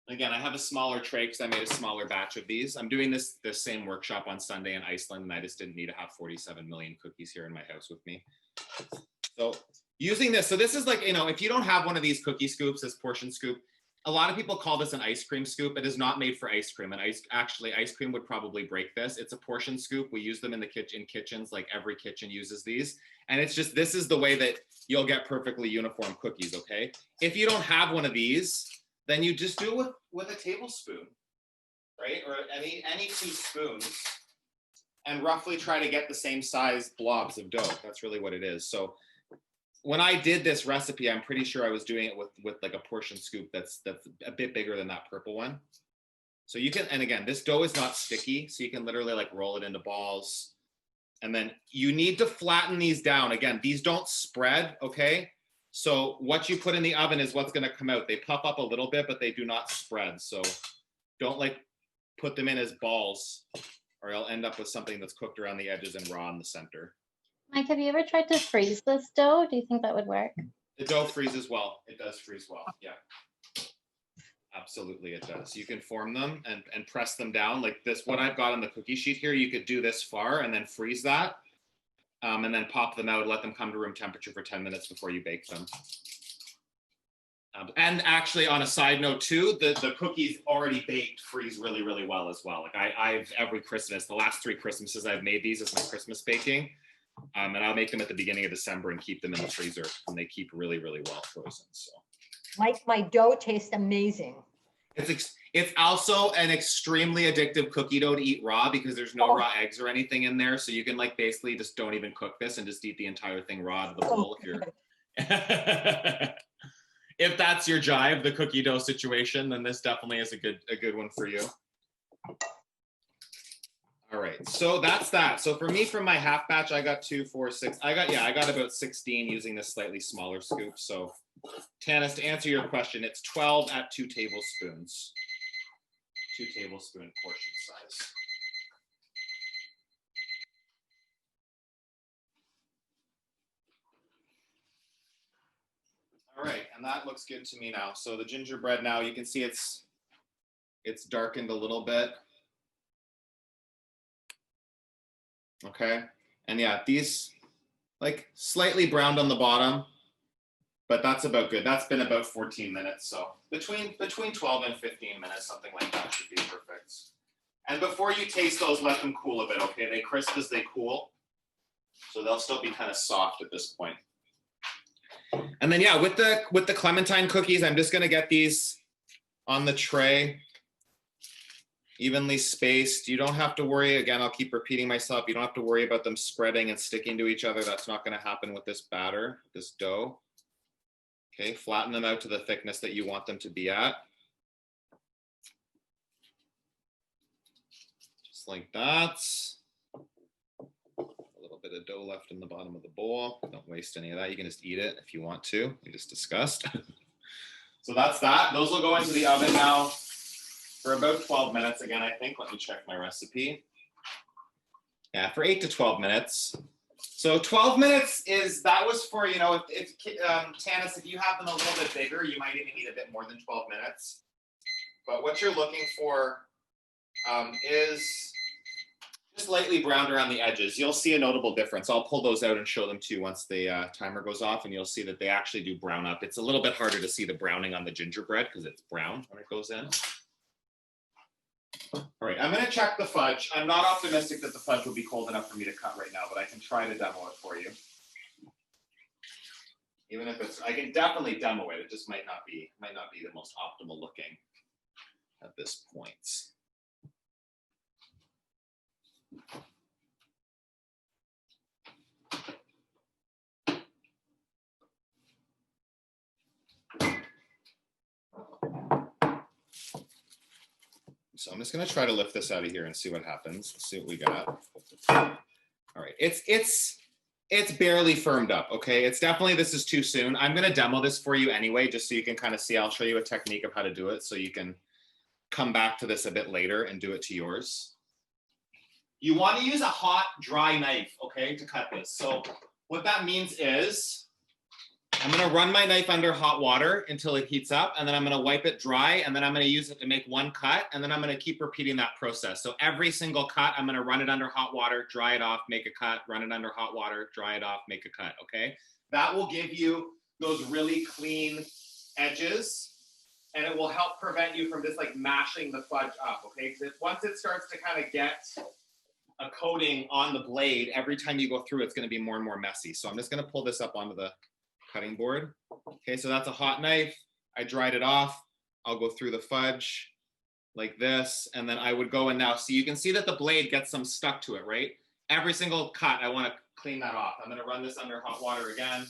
Again, I have a smaller tray because I made a smaller batch of these. I'm doing this same workshop on Sunday in Iceland, and I just didn't need to have 47 million cookies here in my house with me. So using this, so this is like, you know, if you don't have one of these cookie scoops, this portion scoop, a lot of people call this an ice cream scoop. It is not made for ice cream. And actually, ice cream would probably break this. It's a portion scoop. We use them in the kitchens, like every kitchen uses these. And it's just, this is the way that you'll get perfectly uniform cookies, okay? If you don't have one of these, then you just do it with a tablespoon, right? Or any 2 spoons, and roughly try to get the same size blobs of dough. That's really what it is. So when I did this recipe, I'm pretty sure I was doing it with like a portion scoop that's a bit bigger than that purple one. So you can, and again, this dough is not sticky, so you can literally like roll it into balls. And then you need to flatten these down. Again, these don't spread, okay? So what you put in the oven is what's going to come out. They puff up a little bit, but they do not spread. So don't like put them in as balls, or you'll end up with something that's cooked around the edges and raw in the center. Mike, have you ever tried to freeze this dough? Do you think that would work? The dough freezes well. It does freeze well. Yeah. Absolutely, it does. You can form them and press them down like this. What I've got on the cookie sheet here, you could do this far and then freeze that, and then pop them out, let them come to room temperature for 10 minutes before you bake them. And actually, on a side note too, the cookies already baked freeze really, really well as well. Like I've every Christmas, the last 3 Christmases I've made these as my Christmas baking, and I'll make them at the beginning of December and keep them in the freezer, and they keep really, really well frozen. So. My dough tastes amazing. It's also an extremely addictive cookie dough to eat raw because there's no raw eggs or anything in there. So you can like basically just don't even cook this and just eat the entire thing raw out of the bowl if you're if that's your jive, the cookie dough situation, then this definitely is a good one for you. All right, so that's that. So for me, from my half batch, I got 2, 4, 6. I got about 16 using this slightly smaller scoop. So Tanis, to answer your question, it's 12 at 2 tablespoons. 2 tablespoon portion size. All right, and that looks good to me now. So the gingerbread now, you can see it's darkened a little bit. Okay, and yeah, these like slightly browned on the bottom, but that's about good. That's been about 14 minutes. So between 12 and 15 minutes, something like that should be perfect. And before you taste those, let them cool a bit, okay? They crisp as they cool. So they'll still be kind of soft at this point. And then yeah, with the Clementine cookies, I'm just gonna get these on the tray, evenly spaced. You don't have to worry, again, I'll keep repeating myself, you don't have to worry about them spreading and sticking to each other. That's not gonna happen with this batter, this dough. Okay, flatten them out to the thickness that you want them to be at. Just like that. A little bit of dough left in the bottom of the bowl. Don't waste any of that. You can just eat it if you want to. We just discussed. So that's that. Those will go into the oven now for about 12 minutes again, I think. Let me check my recipe. Yeah, for 8 to 12 minutes. So 12 minutes that was for, you know, if Tanis, if you have them a little bit bigger, you might even need a bit more than 12 minutes. But what you're looking for is just lightly browned around the edges. You'll see a notable difference. I'll pull those out and show them to you once the timer goes off, and you'll see that they actually do brown up. It's a little bit harder to see the browning on the gingerbread because it's brown when it goes in. All right, I'm going to check the fudge. I'm not optimistic that the fudge will be cold enough for me to cut right now, but I can try to demo it for you. Even if I can definitely demo it. It just might not be the most optimal looking at this point. So I'm just going to try to lift this out of here and see what happens. Let's see what we got. All right, it's barely firmed up. Okay, it's definitely, this is too soon. I'm going to demo this for you anyway, just so you can kind of see. I'll show you a technique of how to do it, so you can come back to this a bit later and do it to yours. You want to use a hot, dry knife, okay, to cut this. So what that means is I'm going to run my knife under hot water until it heats up, and then I'm going to wipe it dry, and then I'm going to use it to make one cut, and then I'm going to keep repeating that process. So every single cut, I'm going to run it under hot water, dry it off, make a cut, run it under hot water, dry it off, make a cut, okay? That will give you those really clean edges, and it will help prevent you from just like mashing the fudge up, okay? Because once it starts to kind of get a coating on the blade, every time you go through, it's going to be more and more messy. So I'm just going to pull this up onto the cutting board. Okay, so that's a hot knife. I dried it off. I'll go through the fudge like this, and then I would go in now. So you can see that the blade gets some stuck to it, right? Every single cut, I want to clean that off. I'm going to run this under hot water again.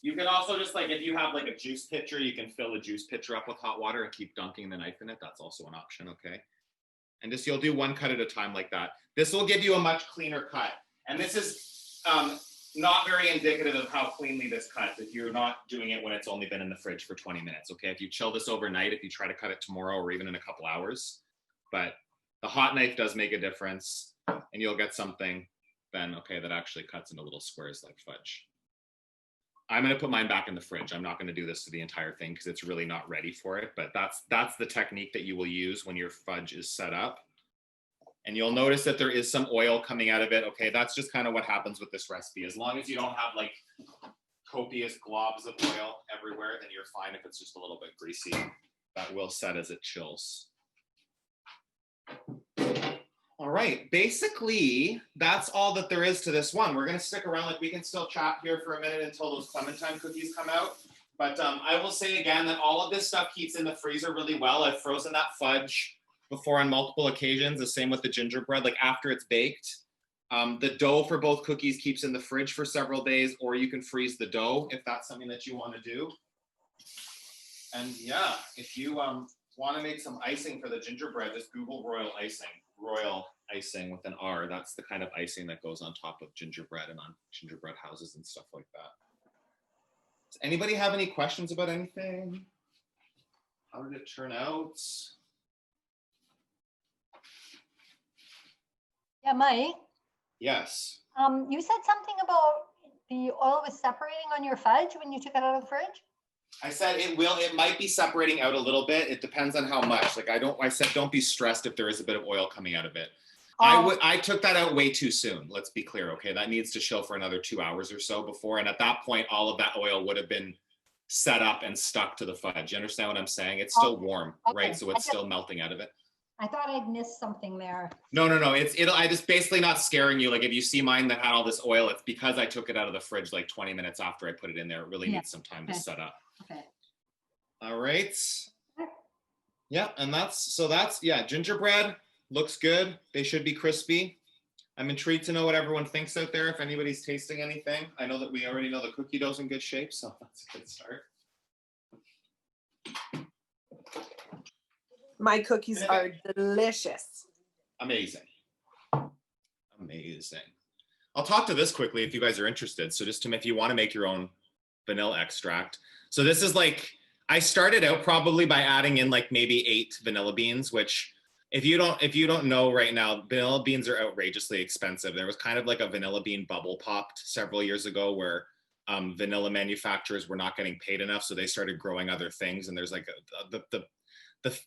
You can also just like, if you have like a juice pitcher, you can fill a juice pitcher up with hot water and keep dunking the knife in it. That's also an option, okay? And just, you'll do one cut at a time like that. This will give you a much cleaner cut. And this is not very indicative of how cleanly this cuts if you're not doing it when it's only been in the fridge for 20 minutes, okay? If you chill this overnight, if you try to cut it tomorrow or even in a couple hours. But the hot knife does make a difference. and you'll get something then, okay, that actually cuts into little squares like fudge. I'm going to put mine back in the fridge. I'm not going to do this to the entire thing because it's really not ready for it, but that's the technique that you will use when your fudge is set up. And you'll notice that there is some oil coming out of it. Okay, that's just kind of what happens with this recipe. As long as you don't have like copious globs of oil everywhere, then you're fine if it's just a little bit greasy. That will set as it chills. All right, basically, that's all that there is to this one. We're gonna stick around, like we can still chat here for a minute until those Clementine cookies come out. But I will say again that all of this stuff keeps in the freezer really well. I've frozen that fudge before on multiple occasions, the same with the gingerbread, like after it's baked. The dough for both cookies keeps in the fridge for several days, or you can freeze the dough if that's something that you wanna do. And yeah, if you wanna make some icing for the gingerbread, just Google royal icing. Royal icing with an R. That's the kind of icing that goes on top of gingerbread and on gingerbread houses and stuff like that. Does anybody have any questions about anything? How did it turn out? Yeah, Mike, Yes. you said something about the oil was separating on your fudge when you took it out of the fridge? I said it might be separating out a little bit. It depends on how much. Like I said, don't be stressed if there is a bit of oil coming out of it. I took that out way too soon. Let's be clear. Okay. That needs to chill for another 2 hours or so before. And at that point, all of that oil would have been set up and stuck to the fudge. You understand what I'm saying? It's still warm, Okay. right? So it's still melting out of it. I thought I'd missed something there. No. I just basically not scaring you. Like if you see mine that had all this oil, it's because I took it out of the fridge like 20 minutes after I put it in there. It really needs some time to set up. Okay. All right. Yeah, and that's gingerbread looks good. They should be crispy. I'm intrigued to know what everyone thinks out there. If anybody's tasting anything, I know that we already know the cookie dough's in good shape, so that's a good start. My cookies are delicious. Amazing. Amazing. I'll talk to this quickly if you guys are interested. So just if you want to make your own vanilla extract. So this is like, I started out probably by adding in like maybe 8 vanilla beans, which if you don't know right now, vanilla beans are outrageously expensive. There was kind of like a vanilla bean bubble popped several years ago where vanilla manufacturers were not getting paid enough. So they started growing other things. And there's like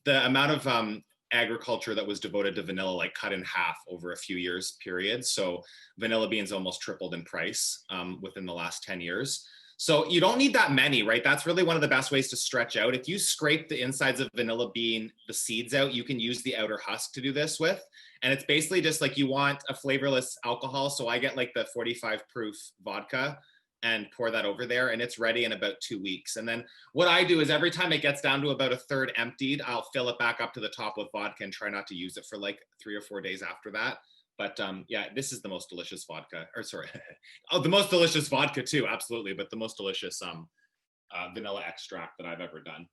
the amount of agriculture that was devoted to vanilla like cut in half over a few years period. So vanilla beans almost tripled in price within the last 10 years. So you don't need that many, right? That's really one of the best ways to stretch out. If you scrape the insides of vanilla bean, the seeds out, you can use the outer husk to do this with. And it's basically just like you want a flavorless alcohol. So I get like the 45 proof vodka and pour that over there, and it's ready in about 2 weeks. And then what I do is every time it gets down to about a third emptied, I'll fill it back up to the top with vodka and try not to use it for like 3 or 4 days after that. But yeah, this is the most delicious vodka, or sorry, oh, the most delicious vodka too, absolutely, but the most delicious vanilla extract that I've ever done.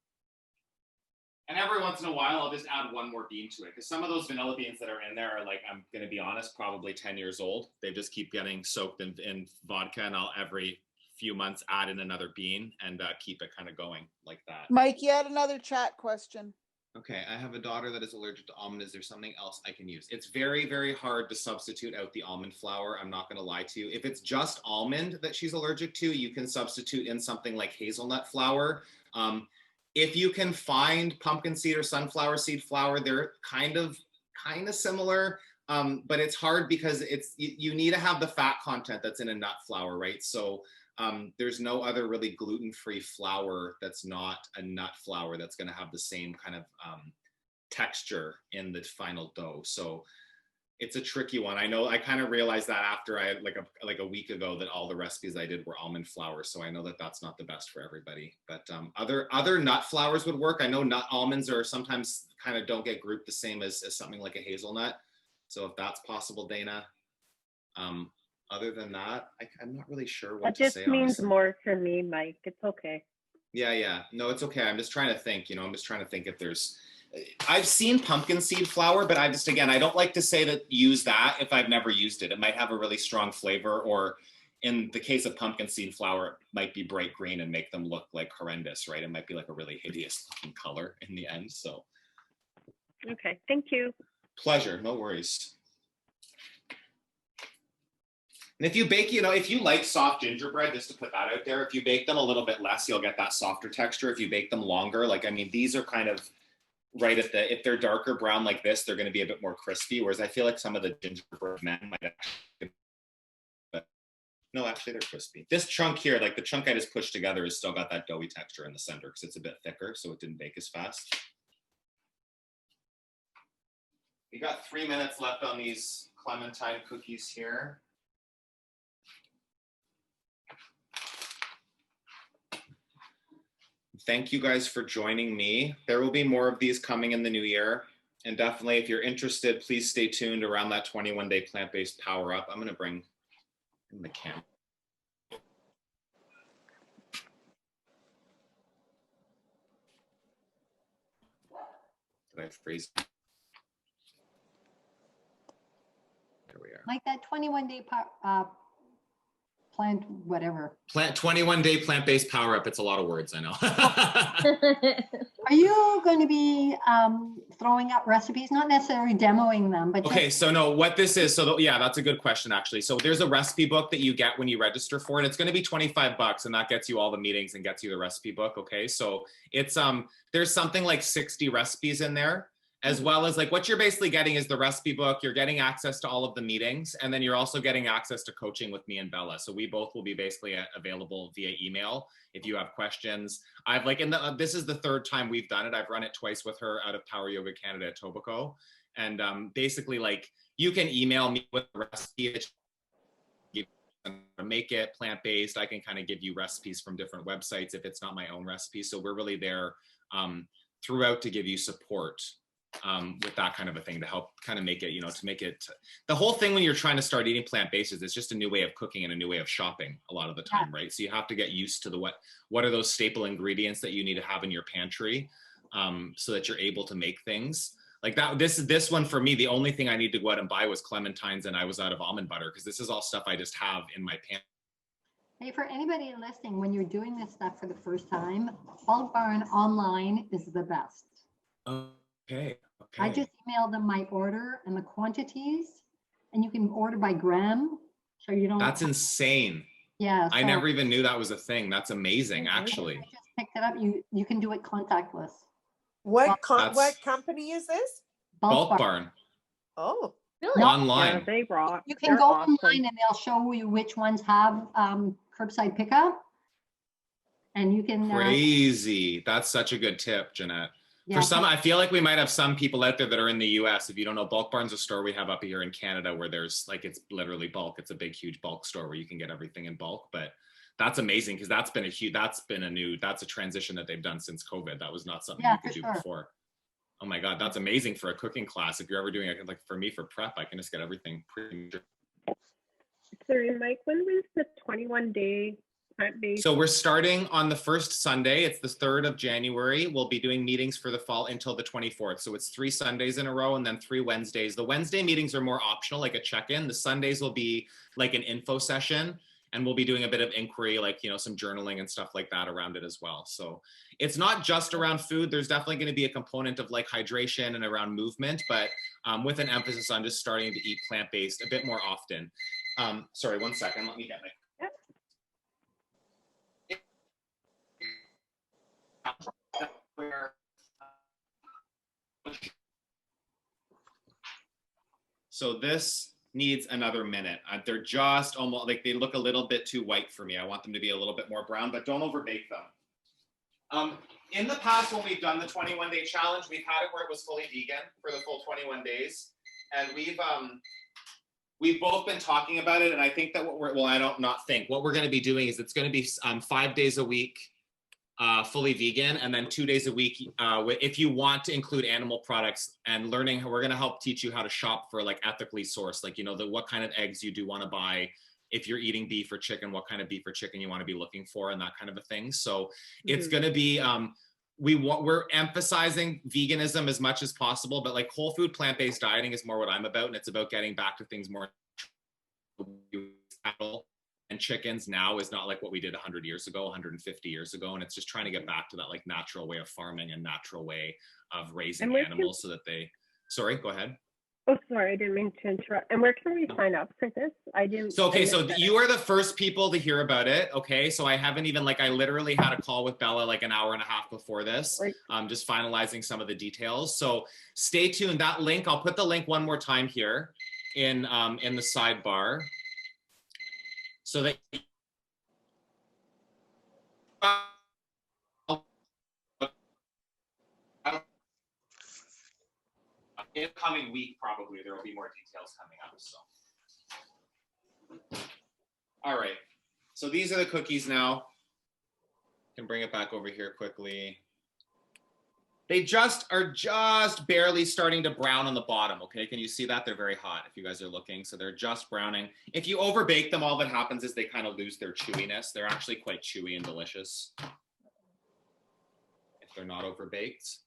And every once in a while, I'll just add one more bean to it, because some of those vanilla beans that are in there are like, I'm gonna be honest, probably 10 years old. They just keep getting soaked in vodka, and I'll every few months add in another bean and keep it kind of going like that. Mike, you had another chat question. Okay, I have a daughter that is allergic to almond. Is there something else I can use? It's very, very hard to substitute out the almond flour. I'm not going to lie to you. If it's just almond that she's allergic to, you can substitute in something like hazelnut flour. If you can find pumpkin seed or sunflower seed flour, they're kind of similar, but it's hard because you need to have the fat content that's in a nut flour, right? So there's no other really gluten-free flour that's not a nut flour that's going to have the same kind of texture in the final dough. So it's a tricky one. I know I kind of realized that after I like a week ago that all the recipes I did were almond flour. So I know that that's not the best for everybody. But other nut flours would work. I know nut almonds are sometimes kind of don't get grouped the same as something like a hazelnut. So if that's possible, Dana. Other than that, I'm not really sure what to say. That just means honestly. more to me, Mike. It's okay. Yeah. No, it's okay. I'm just trying to think, I'm just trying to think if there's, I've seen pumpkin seed flour, but I don't like to say that use that if I've never used it. It might have a really strong flavor, or in the case of pumpkin seed flour, it might be bright green and make them look like horrendous, right? It might be like a really hideous looking color in the end. So. Okay, thank you. Pleasure, no worries. And if you bake, if you like soft gingerbread, just to put that out there, if you bake them a little bit less, you'll get that softer texture. If you bake them longer, these are kind of right at if they're darker brown like this, they're going to be a bit more crispy. Whereas I feel like some of the gingerbread men might actually, no, actually they're crispy. This chunk here, like the chunk I just pushed together, has still got that doughy texture in the center because it's a bit thicker, so it didn't bake as fast. We got 3 minutes left on these Clementine cookies here. Thank you guys for joining me. There will be more of these coming in the new year. And definitely, if you're interested, please stay tuned around that 21-day plant-based power up. I'm going to bring in the camera. Did I freeze? There we are. Like that 21-day plant, whatever. 21-day plant-based power up. It's a lot of words, I know. Are you going to be throwing up recipes? Not necessarily demoing them, but Okay, so no, what this is, yeah, that's a good question actually. So there's a recipe book that you get when you register for it. It's going to be $25 and that gets you all the meetings and gets you the recipe book. Okay, so it's there's something like 60 recipes in there, as well as like what you're basically getting is the recipe book. You're getting access to all of the meetings, and then you're also getting access to coaching with me and Bella. So we both will be basically available via email if you have questions. I've this is the third time we've done it. I've run it twice with her out of Power Yoga Canada at Tobico. And basically like you can email me with a recipe to make it plant-based. I can kind of give you recipes from different websites if it's not my own recipe. So we're really there throughout to give you support with that kind of a thing to help kind of make it, to make it, the whole thing when you're trying to start eating plant-based is it's just a new way of cooking and a new way of shopping a lot of the time, right? So you have to get used to what are those staple ingredients that you need to have in your pantry so that you're able to make things like that. This one for me, the only thing I need to go out and buy was clementines, and I was out of almond butter because this is all stuff I just have in my pantry. Hey, for anybody listening, when you're doing this stuff for the first time, Bulk Barn online is the best. Okay. I just emailed them my order and the quantities, and you can order by gram, so you don't. That's insane. Yeah. I never even knew that was a thing. That's amazing, actually. I just picked it up. You can do it contactless. What company is this? Bulk Barn. Oh, Really? Online. Yeah, they rock. You can They're go awesome. online and they'll show you which ones have curbside pickup, and you can. Crazy. That's such a good tip, Jeanette. Yeah, For some, I feel like we might have some people out there that are in the US. If you don't know, Bulk Barn's a store we have up here in Canada where there's like, it's literally bulk. It's a big, huge bulk store where you can get everything in bulk. But that's amazing because that's a transition that they've done since COVID. That was not something you could do before. Oh my God, that's amazing for a cooking class. If you're ever doing it, like for me, for prep, I can just get everything pretty much. Sorry, Mike, when was the 21-day plant-based? So we're starting on the first Sunday. It's the 3rd of January. We'll be doing meetings for the fall until the 24th. So it's 3 Sundays in a row and then 3 Wednesdays. The Wednesday meetings are more optional, like a check-in. The Sundays will be like an info session, and we'll be doing a bit of inquiry, like, some journaling and stuff like that around it as well. So it's not just around food. There's definitely going to be a component of like hydration and around movement, but with an emphasis on just starting to eat plant-based a bit more often. Sorry, 1 second. Let me get my. So this needs another minute. They're just almost like they look a little bit too white for me. I want them to be a little bit more brown, but don't overbake them. In the past, when we've done the 21-day challenge, we've had it where it was fully vegan for the full 21 days. And we've both been talking about it. And I think that what we're going to be doing is it's going to be 5 days a week fully vegan, and then 2 days a week if you want to include animal products, and learning how we're going to help teach you how to shop for like ethically sourced, like what kind of eggs you do want to buy if you're eating beef or chicken, what kind of beef or chicken you want to be looking for, and that kind of a thing. So it's going to be we're emphasizing veganism as much as possible, but like whole food plant-based dieting is more what I'm about, and it's about getting back to things more. And chickens now is not like what we did 100 years ago, 150 years ago. And it's just trying to get back to that like natural way of farming and natural way of raising animals so that sorry, go ahead. Oh, sorry, I didn't mean to interrupt. And where can we sign up for this? I didn't. So, okay, I so missed that. you are the first people to hear about it. Okay, so I haven't even, like, I literally had a call with Bella like an hour and a half before this. Right. Just finalizing some of the details. So stay tuned. That link, I'll put the link one more time here in the sidebar, so that in the coming week, probably there will be more details coming up. So, all right. So these are the cookies now. Can bring it back over here quickly. They are just barely starting to brown on the bottom. Okay, can you see that? They're very hot if you guys are looking. So they're just browning. If you overbake them, all that happens is they kind of lose their chewiness. They're actually quite chewy and delicious if they're not overbaked.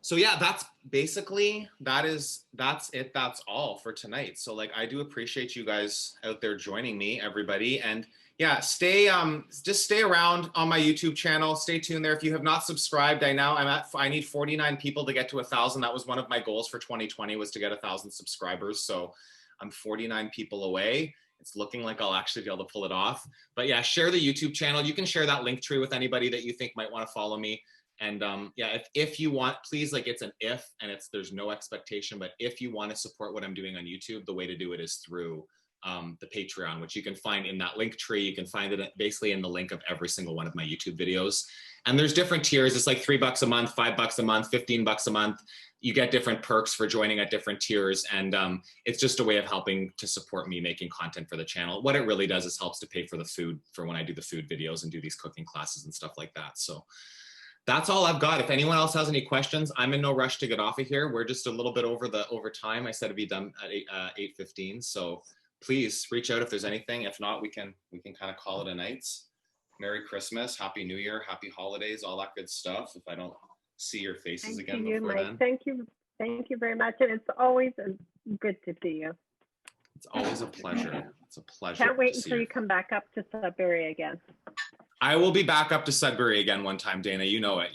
So yeah, that's basically, that's it. That's all for tonight. So like, I do appreciate you guys out there joining me, everybody. And yeah, just stay around on my YouTube channel. Stay tuned there. If you have not subscribed, I need 49 people to get to 1,000. That was one of my goals for 2020, was to get 1,000 subscribers. So I'm 49 people away. It's looking like I'll actually be able to pull it off. But yeah, share the YouTube channel. You can share that link tree with anybody that you think might want to follow me. And yeah, if you want, please, like, it's an if, and there's no expectation, but if you want to support what I'm doing on YouTube, the way to do it is through the Patreon, which you can find in that link tree. You can find it basically in the link of every single one of my YouTube videos. And there's different tiers. It's like $3 a month, $5 a month, $15 a month. You get different perks for joining at different tiers. And it's just a way of helping to support me making content for the channel. What it really does is helps to pay for the food for when I do the food videos and do these cooking classes and stuff like that. So that's all I've got. If anyone else has any questions, I'm in no rush to get off of here. We're just a little bit over time. I said it'd be done at 8:15. So please reach out if there's anything. If not, we can kind of call it a night. Merry Christmas, Happy New Year, Happy Holidays, all that good stuff. If I don't see your faces again before then. Thank you very much. And it's always good to see you. It's always a pleasure. It's a pleasure. Can't wait until you come back up to Sudbury again. I will be back up to Sudbury again one time, Dana. You know it.